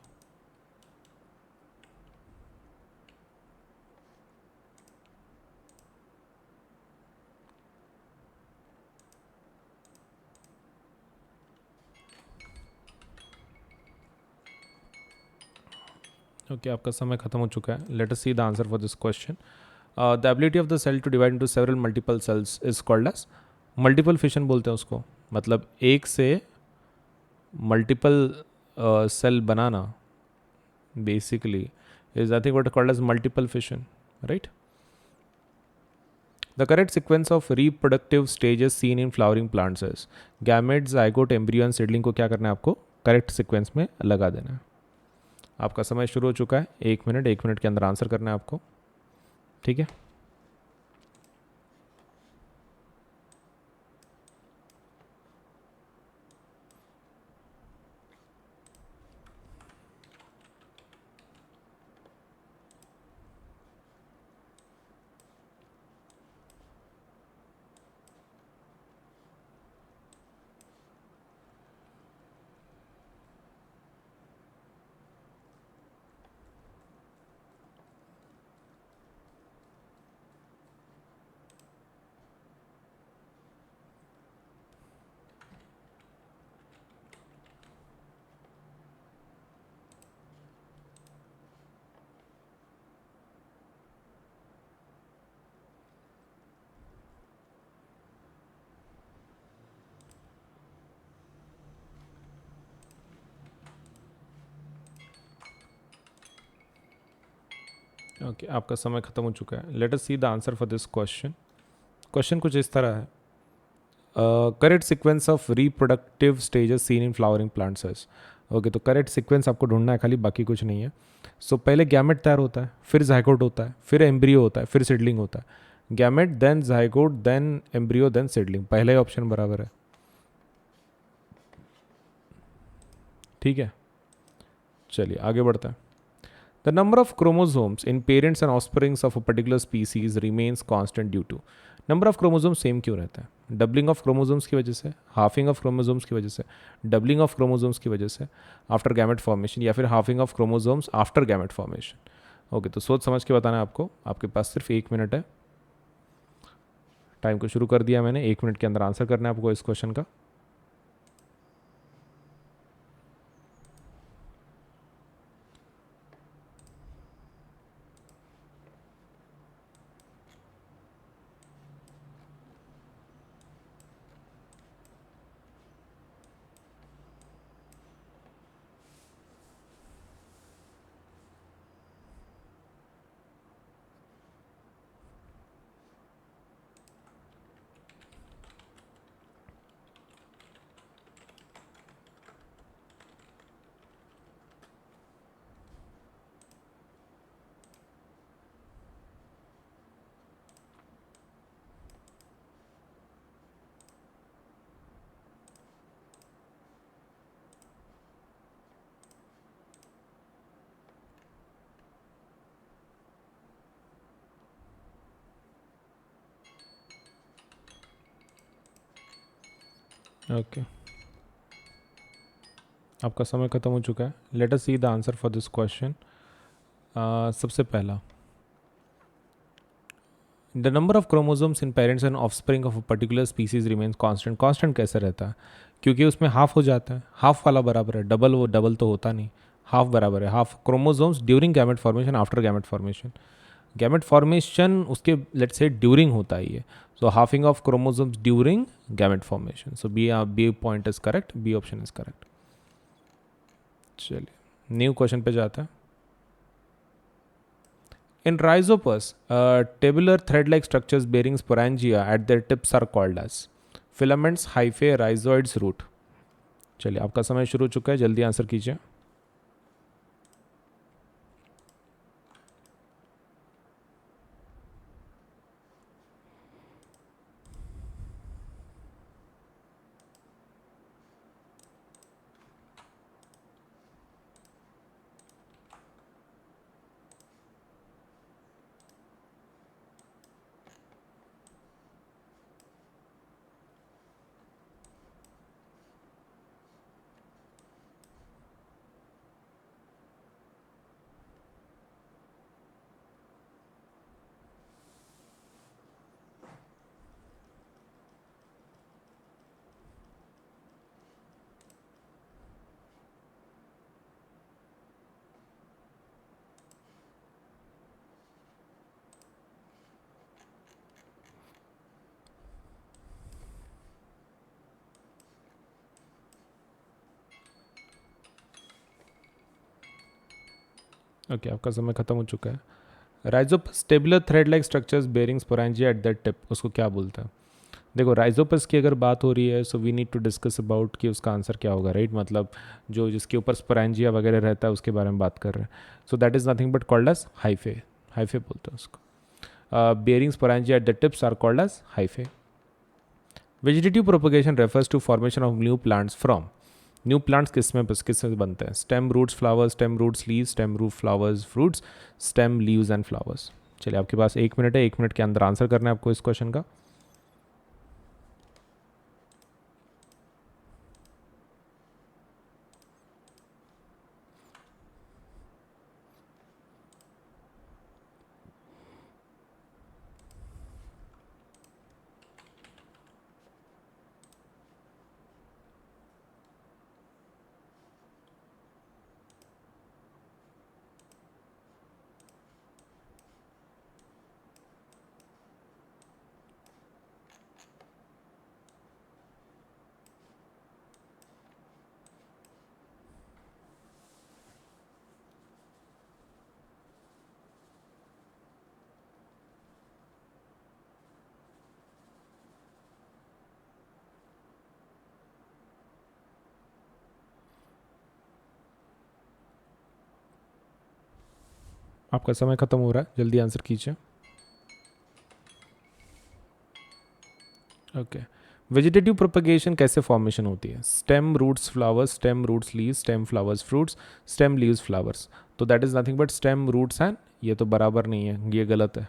Speaker 1: ओके, आपका समय खत्म हो चुका है। Let us see the answer for this question. The ability of the cell to divide into several multiple cells is called as multiple fission, बोलते हैं उसको। मतलब एक से मल्टीपल सेल बनाना basically is I think what called as multiple fission, right. The correct sequence of reproductive stages seen in flowering plants is gamete, zygote, embryo and seedling को क्या करना है आपको? करेक्ट सीक्वेंस में लगा देना है। आपका समय शुरू हो चुका है, 1 मिनट, 1 मिनट के अंदर आंसर करना है आपको, ठीक है। ओके, आपका समय खत्म हो चुका है। Let us see the answer for this question. Question कुछ इस तरह है। Correct sequence of reproductive stages seen in flowering plants is. Okay, तो करेक्ट सीक्वेंस आपको ढूंढना है खाली, बाकी कुछ नहीं है। सो पहले गैमेट तैयार होता है, फिर जाइगोट होता है, फिर एम्ब्रियो होता है, फिर सीडलिंग होता है। Gamete then zygote then embryo then seedling, पहला ही ऑप्शन बराबर है, ठीक है। चलिए आगे बढ़ते हैं। The number of chromosomes in parents and offsprings of a particular species remains constant due to, number of chromosome same क्यों रहता है? डबलिंग ऑफ क्रोमोसोम्स की वजह से, हाफिंग ऑफ क्रोमोसोम्स की वजह से, डबलिंग ऑफ क्रोमोसोम्स की वजह से, आफ्टर गैमेट फॉर्मेशन, या फिर halving of chromosomes after gamete formation. Okay, तो सोच समझ के बताना है आपको। आपके पास सिर्फ 1 मिनट है, टाइम को शुरू कर दिया मैंने। 1 मिनट के अंदर आंसर करना है आपको इस क्वेश्चन का। ओके, आपका समय खत्म हो चुका है. Let us see the answer for this question. सबसे पहला, the number of chromosomes in parents and offspring of a particular species remains constant. Constant कैसे रहता है? क्योंकि उसमें हाफ हो जाता है. हाफ वाला बराबर है डबल, वो डबल तो होता नहीं. हाफ बराबर है half chromosomes during gamete formation, after gamete formation. Gamete formation उसके लेट्स से ड्यूरिंग होता ही है. So halfing of chromosomes during gamete formation. So B point is correct, B option is correct. चलिए न्यू क्वेश्चन पे जाते हैं. In rhizopus, tabular thread-like structures bearing sporangia at their tips are called as filaments, hyphae, rhizoids, root. चलिए आपका समय शुरू हो चुका है, जल्दी आंसर कीजिए. ओके, आपका समय खत्म हो चुका है. Rhizopus tabular thread like structures bearing sporangia at that tip, उसको क्या बोलते हैं? देखो राइजोपस की अगर बात हो रही है so we need to discuss about कि उसका आंसर क्या होगा, राइट? मतलब जो जिसके ऊपर स्पोरेंजिया वगैरह रहता है उसके बारे में बात कर रहे हैं. So that is nothing but called as hyphae. Hyphae बोलते हैं उसको. Bearing sporangia at the tips are called as hyphae. Vegetative propagation refers to formation of new plants from. New plants किससे बनते हैं? Stem, roots, flowers, stem, roots, leaves, stem, root, flowers, fruits, stem, leaves and flowers. चलिए आपके पास 1 minute है, 1 minute के अंदर answer करना है आपको इस क्वेश्चन का. आपका समय खत्म हो रहा है, जल्दी आंसर कीजिए. ओके, वेजिटेटिव प्रोपगेशन कैसे फॉर्मेशन होती है? Stem, roots, flowers, stem, roots, leaves, stem, flowers, fruits, stem, leaves, flowers. तो that is nothing but stem, roots and, ये तो बराबर नहीं है, ये गलत है.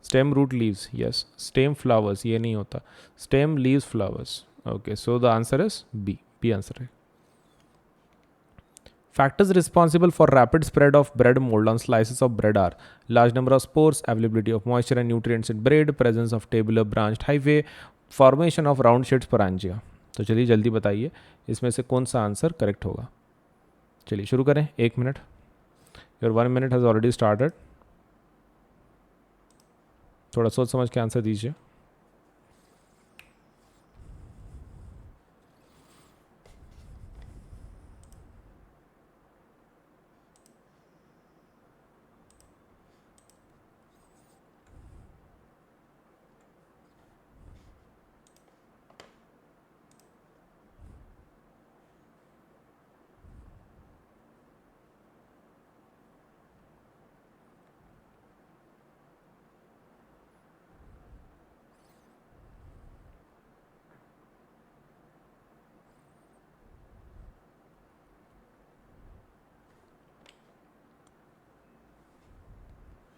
Speaker 1: Stem, root, leaves, yes. Stem, flowers, ये नहीं होता. Stem, leaves, flowers. Okay, so the answer is B. B answer है. Factors responsible for rapid spread of bread mold on slices of bread are large number of spores, availability of moisture and nutrients in bread, presence of tabular branched hyphae, formation of round shaped sporangia. तो चलिए जल्दी बताइए इसमें से कौन सा answer correct होगा. चलिए शुरू करें, 1 minute. Your 1 minute has already started. थोड़ा सोच समझ के आंसर दीजिए.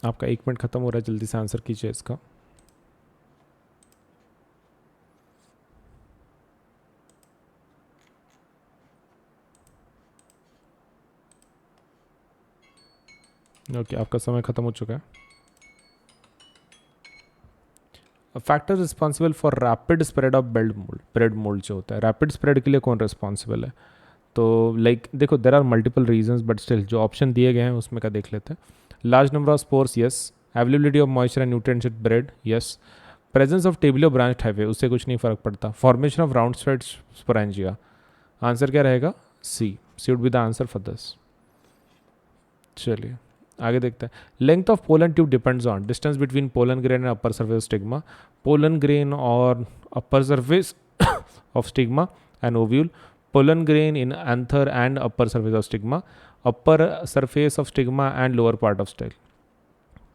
Speaker 1: आपका 1 मिनट खत्म हो रहा है, जल्दी से आंसर कीजिए इसका. ओके, आपका समय खत्म हो चुका है। Factor responsible for rapid spread of bread mould जो होता है, रैपिड स्प्रेड के लिए कौन रिस्पॉन्सिबल है? तो लाइक देखो, there are multiple reasons, but still जो ऑप्शन दिए गए हैं उसमें का देख लेते हैं। Large number of spores, yes. Availability of moisture and nutrients in bread, yes. Presence of tubular branch hyphae, उससे कुछ नहीं फर्क पड़ता। Formation of round spread sporangia, answer क्या रहेगा? C would be the answer for this. चलिए आगे देखते हैं। Length of pollen tube depends on distance between pollen grain and upper surface stigma. Pollen grain और upper surface of stigma and ovule. Pollen grain in anther and upper surface of stigma. Upper surface of stigma and lower part of style.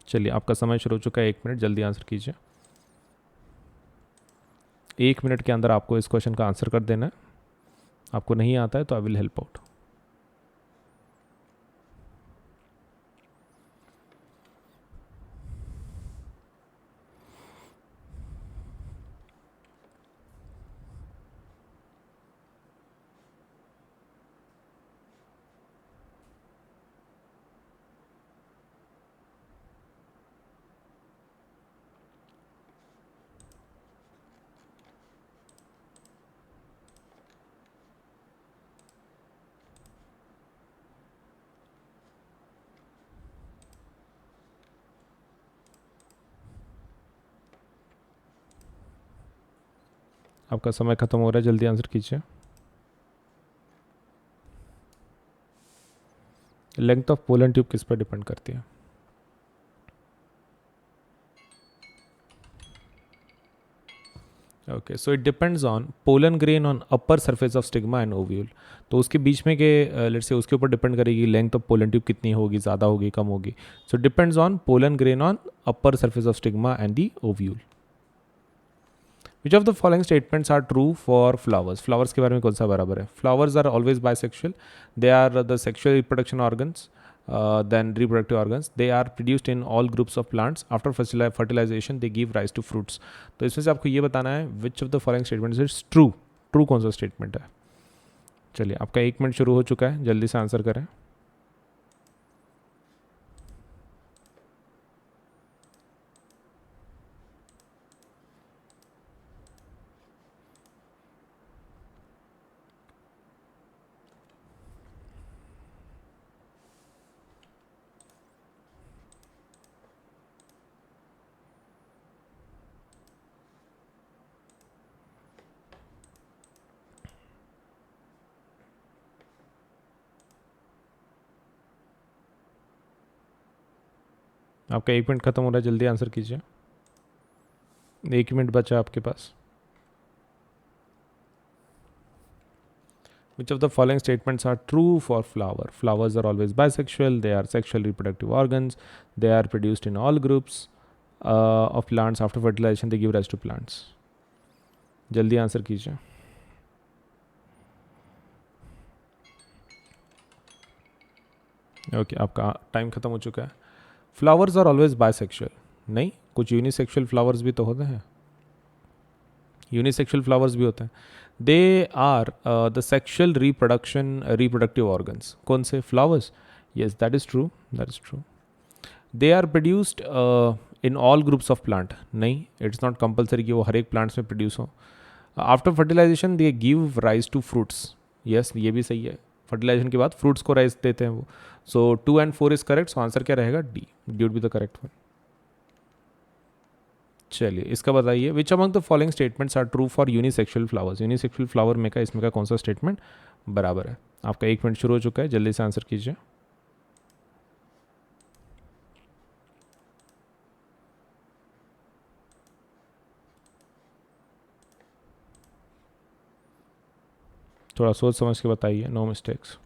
Speaker 1: चलिए आपका समय शुरू हो चुका है, 1 minute, जल्दी answer कीजिए। 1 मिनट के अंदर आपको इस क्वेश्चन का आंसर कर देना है। आपको नहीं आता है तो आई विल हेल्प आउट। आपका समय खत्म हो रहा है, जल्दी आंसर कीजिए। लेंथ ऑफ पोलन ट्यूब किस पर डिपेंड करती है? Okay, so it depends on pollen grain on upper surface of stigma and ovule. तो उसके बीच में के लेट्स से उसके ऊपर डिपेंड करेगी लेंथ ऑफ पोलन ट्यूब कितनी होगी, ज़्यादा होगी, कम होगी। So depends on pollen grain on upper surface of stigma and the ovule. Which of the following statements are true for flowers? Flowers के बारे में कौन सा बराबर है? Flowers are always bisexual, they are the sexual reproduction organs, then reproductive organs, they are produced in all groups of plants, after fertilization they give rise to fruits। तो इसमें से आपको ये बताना है विच of the following statements is true. True कौन सा statement है? चलिए आपका 1 मिनट शुरू हो चुका है, जल्दी से आंसर करें। आपका 1 मिनट खत्म हो रहा है, जल्दी आंसर कीजिए। 1 मिनट बचा आपके पास। Which of the following statements are true for flower? Flowers are always bisexual, they are sexual reproductive organs, they are produced in all groups of plants, after fertilization they give rise to plants। जल्दी answer कीजिए। Okay, आपका time खत्म हो चुका है। Flowers are always bisexual, नहीं, कुछ unisexual flowers भी तो होते हैं। यूनिसेक्सुअल फ्लावर्स भी होते हैं। They are the sexual reproductive organs. कौन से? Flowers. Yes, that is true, that is true. They are produced in all groups of plant, नहीं, इट्स नॉट कंपल्सरी कि वो हर एक प्लांट्स में प्रोड्यूस हो। After fertilisation they give rise to fruits, yes, ये भी सही है। फर्टिलाइजेशन के बाद फ्रूट्स को राइज देते हैं वो। So 2 and 4 is correct, so answer क्या रहेगा? D, D would be the correct one. चलिए इसका बताइए, which among the following statements are true for unisexual flowers? Unisexual flower में का इसमें का कौन सा स्टेटमेंट बराबर है? आपका 1 मिनट शुरू हो चुका है, जल्दी से आंसर कीजिए। थोड़ा सोच समझ के बताइए, no mistakes.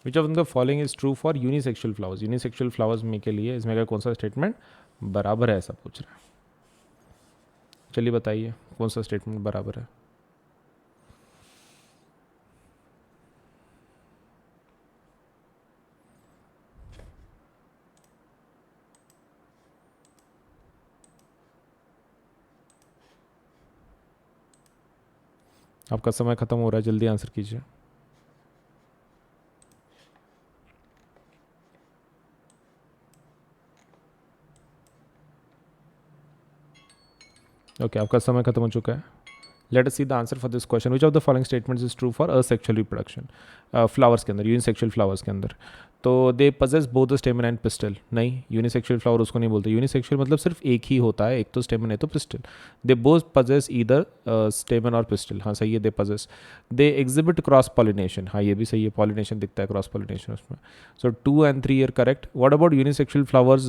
Speaker 1: Which of the following is true for unisexual flowers? Unisexual flowers में के लिए इसमें का कौन सा स्टेटमेंट बराबर है, ऐसा पूछ रहा है। चलिए बताइए कौन सा स्टेटमेंट बराबर है। आपका समय खत्म हो रहा है, जल्दी आंसर कीजिए। ओके, आपका समय खत्म हो चुका है। Let us see the answer for this question. Which of the following statements is true for asexual reproduction? Flowers के अंदर, यूनिसेक्सुअल फ्लावर्स के अंदर। तो they possess both the स्टेमन and pistol. नहीं, यूनिसेक्सुअल फ्लावर उसको नहीं बोलते। यूनिसेक्सुअल मतलब सिर्फ एक ही होता है, एक तो स्टेमन है तो pistol. They both possess either स्टेमन और पिस्टल। हाँ सही है, they possess. They exhibit cross pollination. हाँ ये भी सही है, पॉलिनेशन दिखता है, क्रॉस पॉलिनेशन उसमें। So 2 and 3 are correct. What about unisexual flowers?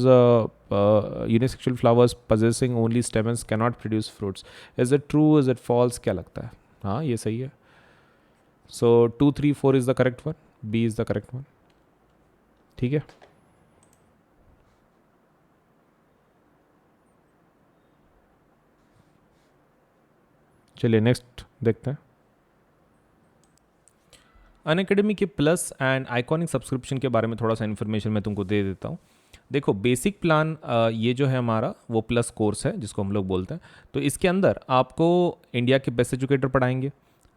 Speaker 1: Unisexual flowers possessing only stamens cannot produce fruits. Is it true? Is it false? क्या लगता है? हाँ ये सही है। So 2, 3, 4 is the correct one. B is the correct one. ठीक है, चलिए नेक्स्ट देखते हैं। अनअकैडमी के प्लस एंड आइकॉनिक सब्सक्रिप्शन के बारे में थोड़ा सा इन्फॉर्मेशन मैं तुमको दे देता हूँ। देखो बेसिक प्लान ये जो है हमारा वो प्लस कोर्स है जिसको हम लोग बोलते हैं। तो इसके अंदर आपको इंडिया के बेस्ट एजुकेटर पढ़ाएंगे,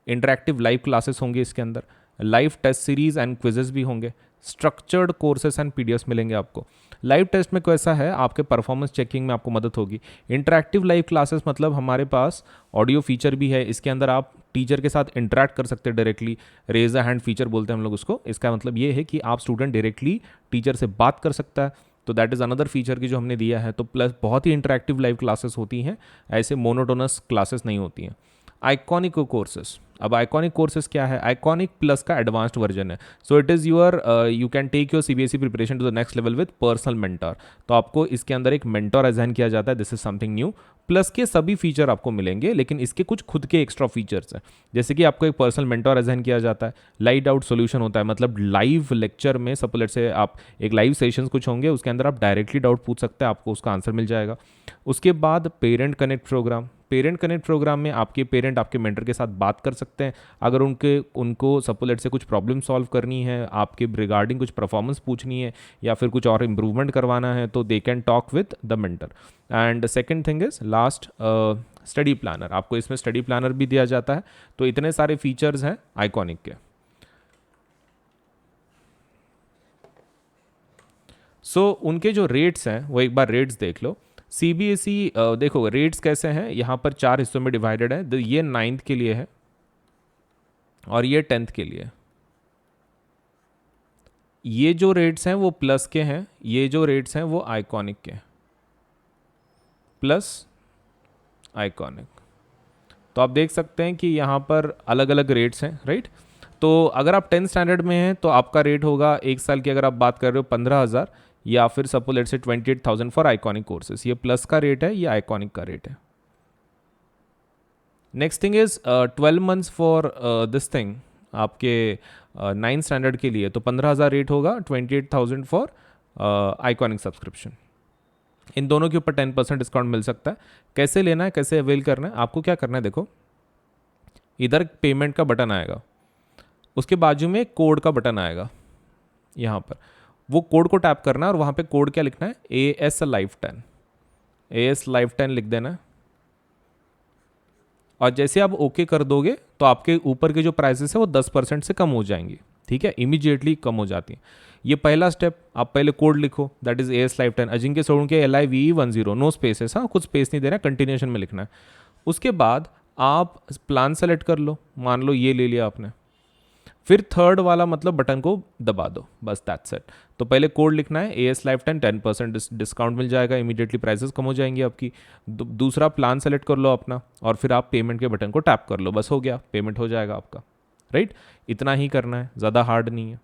Speaker 1: इंटरैक्टिव लाइव क्लासेस होंगे इसके अंदर, live test series and quizzes भी होंगे, स्ट्रक्चर्ड कोर्सेस एंड पीडीएफ्स मिलेंगे आपको। लाइव टेस्ट में कैसा है, आपके परफॉर्मेंस चेकिंग में आपको मदद होगी। इंटरैक्टिव लाइव क्लासेस मतलब हमारे पास ऑडियो फीचर भी है, इसके अंदर आप टीचर के साथ इंटरैक्ट कर सकते हैं directly. Raise a hand feature बोलते हैं हम लोग उसको। इसका मतलब ये है कि आप स्टूडेंट डायरेक्टली टीचर से बात कर सकता है। तो दैट इज़ अनदर फीचर की जो हमने दिया है। तो प्लस बहुत ही इंटरैक्टिव लाइव क्लासेस होती हैं, ऐसे मोनोटोनस क्लासेस नहीं होती हैं। आइकॉनिक कोर्सेस, अब आइकॉनिक कोर्सेज क्या है? आइकॉनिक प्लस का एडवांस्ड वर्जन है। So it is your, you can take your CBSE preparation to the next level with personal mentor. तो आपको इसके अंदर एक मेंटर असाइन किया जाता है। This is something new. Plus के सभी फीचर आपको मिलेंगे, लेकिन इसके कुछ खुद के एक्स्ट्रा फीचर्स हैं। जैसे कि आपको एक पर्सनल मेंटर असाइन किया जाता है, लाइव डाउट सोल्यूशन होता है, मतलब लाइव लेक्चर में सपोलेट से आप एक लाइव सेशंस कुछ होंगे, उसके अंदर आप डायरेक्टली डाउट पूछ सकते हैं, आपको उसका आंसर मिल जाएगा। उसके बाद parent connect programme. Parent connect programme में आपके पेरेंट आपके मेंटर के साथ बात कर सकते हैं। अगर उनको सपोलेट से कुछ प्रॉब्लम सॉल्व करनी है, आपके रिगार्डिंग कुछ परफॉर्मेंस पूछनी है या फिर कुछ और इम्प्रूवमेंट करवाना है, तो they can talk with the mentor. And second thing is last, study planner. आपको इसमें स्टडी प्लानर भी दिया जाता है। तो इतने सारे फीचर्स हैं आइकॉनिक के। सो उनके जो रेट्स हैं वो एक बार रेट्स देख लो। सीबीएसई देखो रेट्स कैसे हैं, यहाँ पर 4 हिस्सों में डिवाइडेड है। ये 9th के लिए है और ये 10th के लिए। ये जो रेट्स हैं वो प्लस के हैं, ये जो रेट्स हैं वो आइकॉनिक के। Plus iconic. तो आप देख सकते हैं कि यहाँ पर अलग अलग रेट्स हैं, राइट। तो अगर आप 10th स्टैंडर्ड में हैं तो आपका रेट होगा एक साल की, अगर आप बात कर रहे हो 15,000, या फिर सपोज लेट से 28,000 फॉर आइकॉनिक कोर्सेज। ये प्लस का रेट है, ये आइकॉनिक का रेट है। Next thing is 12 months for this thing, आपके 9th स्टैंडर्ड के लिए तो 15,000 रेट होगा, 28,000 फॉर आइकॉनिक सब्सक्रिप्शन। इन दोनों के ऊपर 10% डिस्काउंट मिल सकता है। कैसे लेना है, कैसे अवेल करना है, आपको क्या करना है, देखो इधर पेमेंट का बटन आएगा, उसके बाजू में कोड का बटन आएगा यहाँ पर, वो कोड को टैप करना है और वहाँ पे कोड क्या लिखना है, AS Live 10, AS Live 10 लिख देना है। और जैसे आप ओके कर दोगे तो आपके ऊपर के जो प्राइसेस है वो 10% से कम हो जाएंगी। ठीक है, इमीडिएटली कम हो जाती है। ये पहला स्टेप, आप पहले कोड लिखो, that is AS Live 10 Ajinkya Solanki LIVE10, no spaces, हाँ कुछ स्पेस नहीं देना, कंटिन्यूएशन में लिखना है। उसके बाद आप प्लान सेलेक्ट कर लो, मान लो ये ले लिया आपने, फिर थर्ड वाला मतलब बटन को दबा दो, बस दैट्स इट। तो पहले कोड लिखना है AS Live 10, 10% डिस्काउंट मिल जाएगा, इमीडिएटली प्राइसेस कम हो जाएंगी आपकी। दूसरा प्लान सेलेक्ट कर लो अपना और फिर आप पेमेंट के बटन को टैप कर लो, बस हो गया, पेमेंट हो जाएगा आपका, राइट। इतना ही करना है, ज़्यादा हार्ड नहीं है।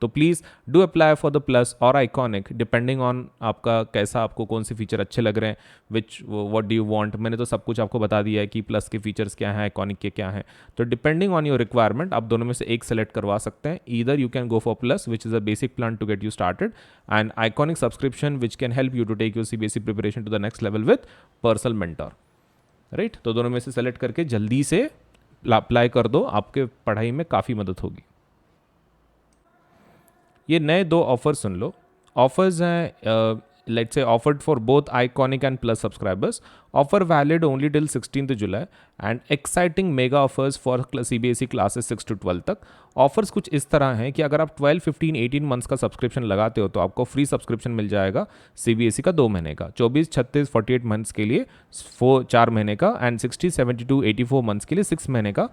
Speaker 1: तो please do apply for the plus और आइकॉनिक, डिपेंडिंग ऑन आपका कैसा, आपको कौन से फीचर अच्छे लग रहे हैं, विच व्हाट डू यू वांट। मैंने तो सब कुछ आपको बता दिया है कि प्लस के फीचर्स क्या हैं, आइकॉनिक के क्या हैं। तो डिपेंडिंग ऑन योर रिक्वायरमेंट आप दोनों में से एक सेलेक्ट करवा सकते हैं। Either you can go for plus which is a basic plan to get you started, and iconic subscription which can help you to take your CBSE preparation to the next level with personal mentor, right. तो दोनों में से select करके जल्दी से apply कर दो, आपके पढ़ाई में काफ़ी मदद होगी। ये नए 2 ऑफर सुन लो। ऑफर्स हैं, let's say offered for both iconic and plus subscribers. Offer valid only till 16 July and exciting mega offers for CBSE classes 6 to 12 तक। ऑफर्स कुछ इस तरह हैं कि अगर आप 12, 15, 18 मंथ्स का सब्सक्रिप्शन लगाते हो तो आपको फ्री सब्सक्रिप्शन मिल जाएगा CBSE का 2 महीने का, 24, 36, 48 मंथ्स के लिए 4 महीने का, एंड 60, 72, 84 मंथ्स के लिए 6 महीने का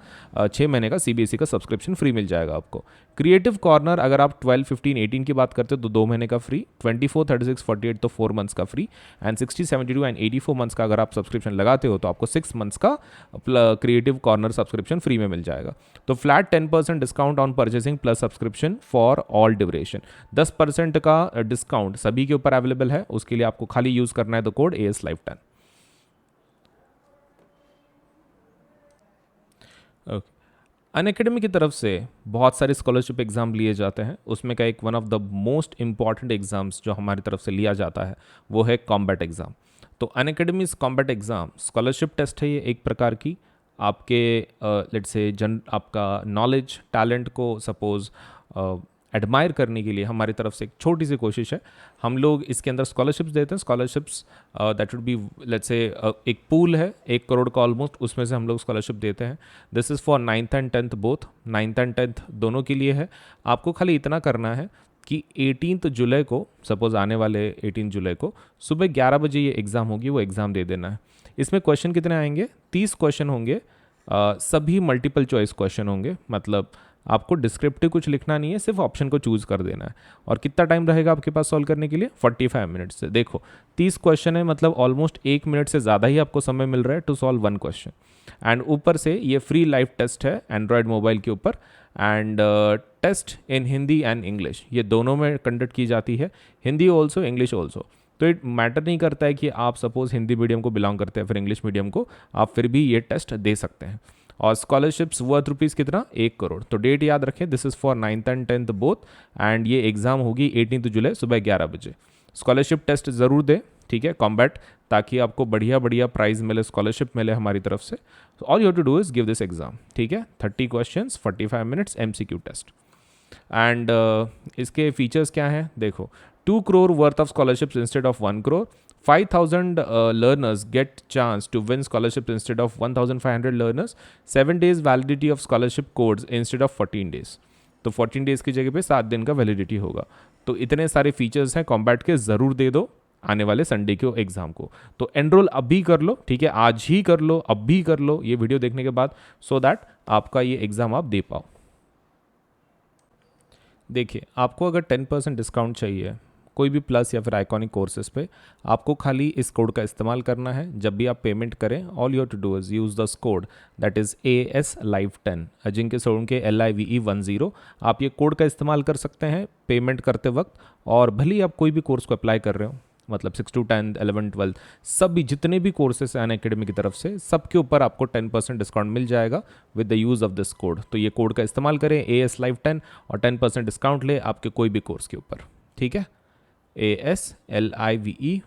Speaker 1: 6 महीने का CBSE का सब्सक्रिप्शन फ्री मिल जाएगा आपको। क्रिएटिव कॉर्नर अगर आप 12, 15, 18 की बात करते हो तो 2 महीने का फ्री, 24, 36, 48 तो 4 मंथ्स का फ्री, एंड 60, 72 एंड 84 मंथ्स का अगर आप सब्सक्रिप्शन लगाते हो तो आपको 6 मंथ्स का क्रिएटिव कॉर्नर सब्सक्रिप्शन फ्री में मिल जाएगा। तो flat 10% discount on purchasing plus subscription for all duration. 10% का डिस्काउंट सभी के ऊपर अवेलेबल है, उसके लिए आपको खाली यूज करना है the code ASLive10। Okay, Unacademy की तरफ से बहुत सारे स्कॉलरशिप एग्जाम लिए जाते हैं, उसमें का एक one of the most important exams जो हमारी तरफ से लिया जाता है वो है कॉम्बैट एग्जाम। तो Unacademy combat exam scholarship test है, ये एक प्रकार की आपके लेट्स से आपका नॉलेज टैलेंट को सपोज एडमायर करने के लिए हमारी तरफ से एक छोटी सी कोशिश है। हम लोग इसके अंदर स्कॉलरशिप्स देते हैं। Scholarships that would be let's say एक पूल है 1 करोड़ का ऑलमोस्ट, उसमें से हम लोग स्कॉलरशिप देते हैं। This is for 9th and 10th both, 9th and 10th दोनों के लिए है। आपको खाली इतना करना है कि 18 जुलाई को, सपोज आने वाले 18 जुलाई को सुबह 11 बजे ये एग्ज़ाम होगी, वो एग्ज़ाम दे देना है। इसमें क्वेश्चन कितने आएंगे? 30 क्वेश्चन होंगे, सभी मल्टीपल चॉइस क्वेश्चन होंगे, मतलब आपको डिस्क्रिप्टिव कुछ लिखना नहीं है, सिर्फ ऑप्शन को चूज कर देना है। और कितना टाइम रहेगा आपके पास सॉल्व करने के लिए? 45 मिनट्स से। देखो 30 क्वेश्चन है, मतलब ऑलमोस्ट 1 मिनट से ज़्यादा ही आपको समय मिल रहा है टू सॉल्व 1 क्वेश्चन। एंड ऊपर से ये फ्री लाइव टेस्ट है एंड्रॉयड मोबाइल के ऊपर, and test in Hindi and English, ये दोनों में कंडक्ट की जाती है, हिंदी ऑल्सो इंग्लिश ऑल्सो। तो इट मैटर नहीं करता है कि आप सपोज हिंदी मीडियम को बिलोंग करते हैं फिर इंग्लिश मीडियम को, आप फिर भी ये टेस्ट दे सकते हैं। और स्कॉलरशिप्स वर्थ रुपीज़ कितना? 1 करोड़। तो डेट याद रखें, this is for 9th and 10th both, and ये एग्जाम होगी 18 जुलाई सुबह 11 बजे। स्कॉलरशिप टेस्ट ज़रूर दें, ठीक है, कॉम्बैट, ताकि आपको बढ़िया बढ़िया प्राइज मिले, स्कॉलरशिप मिले हमारी तरफ से। All you have to do is give this exam, ठीक है। 30 questions, 45 minutes, MCQ test. And इसके फीचर्स क्या हैं देखो, 2 crore worth of scholarships instead of 1 crore, 5,000 learners get chance to win scholarships instead of 1,500 learners, 7 days validity of scholarship codes instead of 14 days। तो 14 days की जगह पे 7 दिन का वैलिडिटी होगा। तो इतने सारे फीचर्स हैं कॉम्बैट के, ज़रूर दे दो आने वाले संडे के एग्जाम को। तो एनरोल अभी कर लो, ठीक है, आज ही कर लो, अभी कर लो ये वीडियो देखने के बाद, सो दैट आपका ये एग्जाम आप दे पाओ। देखिए, आपको अगर 10% डिस्काउंट चाहिए कोई भी प्लस या फिर आइकॉनिक कोर्सेज पे, आपको खाली इस कोड का इस्तेमाल करना है। जब भी आप पेमेंट करें, all you have to do is use this code that is ASLive10, Ajinkya Solanki LIVE10। आप ये कोड का इस्तेमाल कर सकते हैं पेमेंट करते वक्त, और भले ही आप कोई भी कोर्स को अप्लाई कर रहे हो, मतलब 6 to 10, 11, 12 सभी जितने भी कोर्सेस हैं अनअकैडमी की तरफ से, सबके ऊपर आपको 10% डिस्काउंट मिल जाएगा with the use of this code. तो ये कोड का इस्तेमाल करें ASLive10 और 10% डिस्काउंट ले आपके कोई भी कोर्स के ऊपर, ठीक है। ASLIVE10।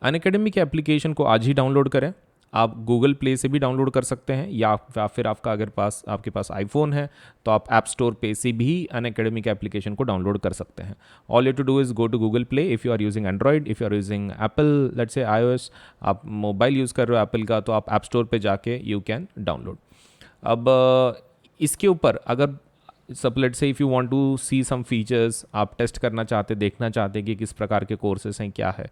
Speaker 1: अनअकैडमी के एप्लीकेशन को आज ही डाउनलोड करें। आप गूगल प्ले से भी डाउनलोड कर सकते हैं, या फिर आपके पास आईफोन है तो आप ऐप स्टोर पे से भी अनअकैडमी के एप्लीकेशन को डाउनलोड कर सकते हैं। All you to do is go to Google Play if you are using Android, if you are using Apple let's say iOS, आप मोबाइल यूज़ कर रहे हो एप्पल का, तो आप ऐप स्टोर पे जाके यू कैन डाउनलोड। अब इसके ऊपर अगर सब let's say if you want to see some features, आप टेस्ट करना चाहते, देखना चाहते कि किस प्रकार के कोर्सेस हैं, क्या है,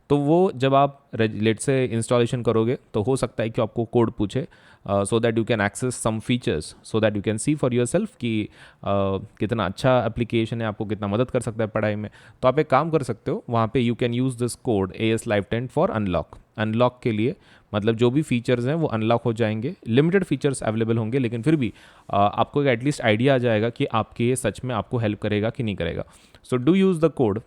Speaker 1: तो वो जब आप लेट्स से इंस्टॉलेशन करोगे तो हो सकता है कि आपको कोड पूछे, so that you can access some features, so that you can see for yourself कि कितना अच्छा एप्लीकेशन है, आपको कितना मदद कर सकता है पढ़ाई में। तो आप एक काम कर सकते हो, वहाँ पे you can use this code ASLive10 for unlock के लिए, मतलब जो भी फीचर्स हैं वो अनलॉक हो जाएंगे। लिमिटेड फीचर्स अवेलेबल होंगे, लेकिन फिर भी आपको एक एटलीस्ट आइडिया आ जाएगा कि आपके ये सच में आपको हेल्प करेगा कि नहीं करेगा। So do use the code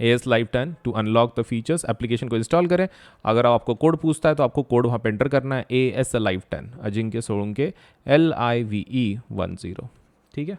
Speaker 1: ASLive10 to unlock the features. Application को इंस्टॉल करें, अगर आपको कोड पूछता है तो आपको कोड वहाँ पे एंटर करना है ASLive10, अजिंक्य सोलंके LIVE10, ठीक है।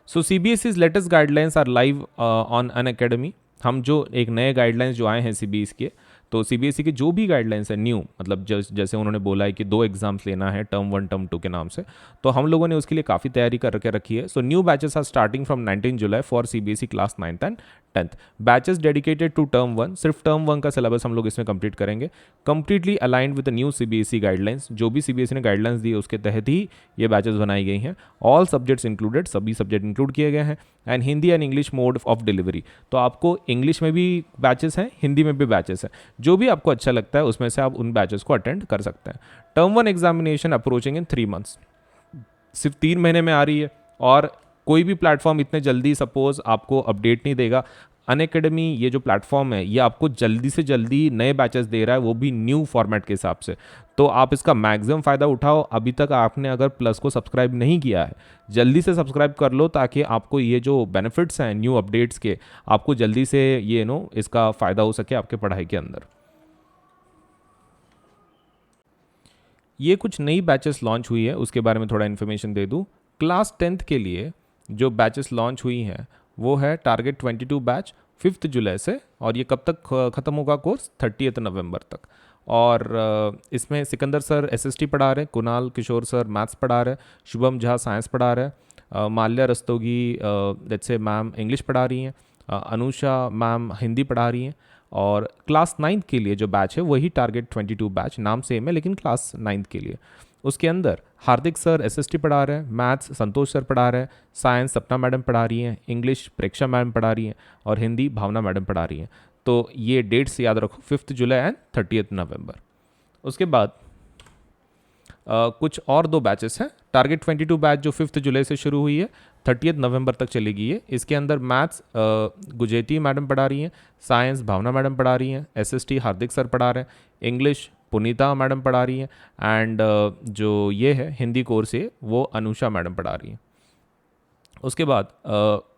Speaker 1: So CBSE's latest guidelines are live on Unacademy. हम जो एक नए गाइडलाइंस जो आए हैं CBSE के, तो सीबीएसई की जो भी गाइडलाइंस है न्यू, मतलब जैसे उन्होंने बोला है कि 2 एग्जाम्स लेना है, टर्म 1 टर्म 2 के नाम से, तो हम लोगों ने उसके लिए काफ़ी तैयारी करके रखी है। So new batches are starting from 19 July for CBSE class 9th and 10th। Batches dedicated to term 1, सिर्फ टर्म 1 का सिलेबस हम लोग इसमें कंप्लीट करेंगे, completely aligned with the new CBSE guidelines. जो भी सीबीएसई ने गाइडलाइंस दी है उसके तहत ही ये बैचेस बनाई गई हैं। ऑल सब्जेक्ट्स इंक्लूडेड, सभी सब्जेक्ट इंक्लूड किए गए हैं। And Hindi and English mode of delivery, तो आपको इंग्लिश में भी बैचेस हैं, हिंदी में भी बैचेस हैं। जो भी आपको अच्छा लगता है उसमें से आप उन बैचेस को अटेंड कर सकते हैं। टर्म 1 एग्जामिनेशन अप्रोचिंग इन 3 मंथ्स, सिर्फ 3 महीने में आ रही है। और कोई भी प्लेटफॉर्म इतने जल्दी सपोज आपको अपडेट नहीं देगा। अनअकैडमी ये जो प्लेटफॉर्म है ये आपको जल्दी से जल्दी नए बैचेस दे रहा है, वो भी न्यू फॉर्मेट के हिसाब से। तो आप इसका मैक्सिमम फ़ायदा उठाओ। अभी तक आपने अगर प्लस को सब्सक्राइब नहीं किया है, जल्दी से सब्सक्राइब कर लो, ताकि आपको ये जो बेनिफिट्स हैं न्यू अपडेट्स के, आपको जल्दी से ये इसका फ़ायदा हो सके आपके पढ़ाई के अंदर। ये कुछ नई बैचेस लॉन्च हुई है, उसके बारे में थोड़ा इन्फॉर्मेशन दे दूँ। क्लास 10th के लिए जो बैचेस लॉन्च हुई हैं वो है टारगेट 22 बैच 5 जुलाई से, और ये कब तक ख़त्म होगा कोर्स? 30 नवंबर तक। और इसमें सिकंदर सर एसएसटी पढ़ा रहे हैं, कुणाल किशोर सर मैथ्स पढ़ा रहे हैं, शुभम झा साइंस पढ़ा रहे हैं, Mallya Rastogi let's say ma'am English पढ़ा रही हैं, अनुषा मैम हिंदी पढ़ा रही हैं। और क्लास 9th के लिए जो बैच है वही टारगेट 22 बैच, नाम सेम है लेकिन क्लास 9th के लिए। उसके अंदर हार्दिक सर एसएसटी पढ़ा रहे हैं, मैथ्स संतोष सर पढ़ा रहे हैं, साइंस सपना मैडम पढ़ा रही हैं, इंग्लिश प्रेक्षा मैडम पढ़ा रही हैं, और हिंदी भावना मैडम पढ़ा रही हैं। तो ये डेट्स याद रखो, 5 जुलाई एंड 30 नवंबर। उसके बाद कुछ और 2 बैचेस हैं। टारगेट 22 बैच जो 5 जुलाई से शुरू हुई है, 30 नवंबर तक चलेगी ये। इसके अंदर मैथ्स गुजेती मैडम पढ़ा रही हैं, साइंस भावना मैडम पढ़ा रही हैं, एसएसटी हार्दिक सर पढ़ा रहे हैं, इंग्लिश पुनीता मैडम पढ़ा रही हैं, एंड जो ये है हिंदी कोर्स है वो अनुषा मैडम पढ़ा रही हैं। उसके बाद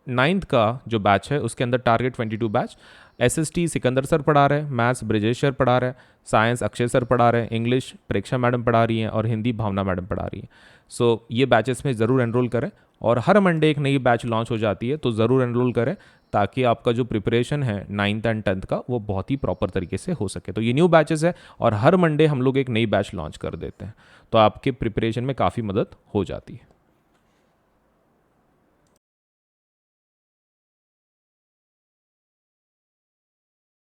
Speaker 1: 9th का जो बैच है उसके अंदर target 22 batch SST Sikandar sir पढ़ा रहे हैं, मैथ्स ब्रिजेश सर पढ़ा रहे हैं, साइंस अक्षय सर पढ़ा रहे हैं, इंग्लिश प्रेक्षा मैडम पढ़ा रही हैं, और हिंदी भावना मैडम पढ़ा रही हैं। सो ये बैचेस में ज़रूर एनरोल करें। और हर मंडे एक नई बैच लॉन्च हो जाती है, तो ज़रूर एनरोल करें, ताकि आपका जो प्रिपरेशन है 9th एंड 10th का वो बहुत ही प्रॉपर तरीके से हो सके। तो ये न्यू बैचेस है, और हर मंडे हम लोग एक नई बैच लॉन्च कर देते हैं, तो आपके प्रिपरेशन में काफ़ी मदद हो जाती है।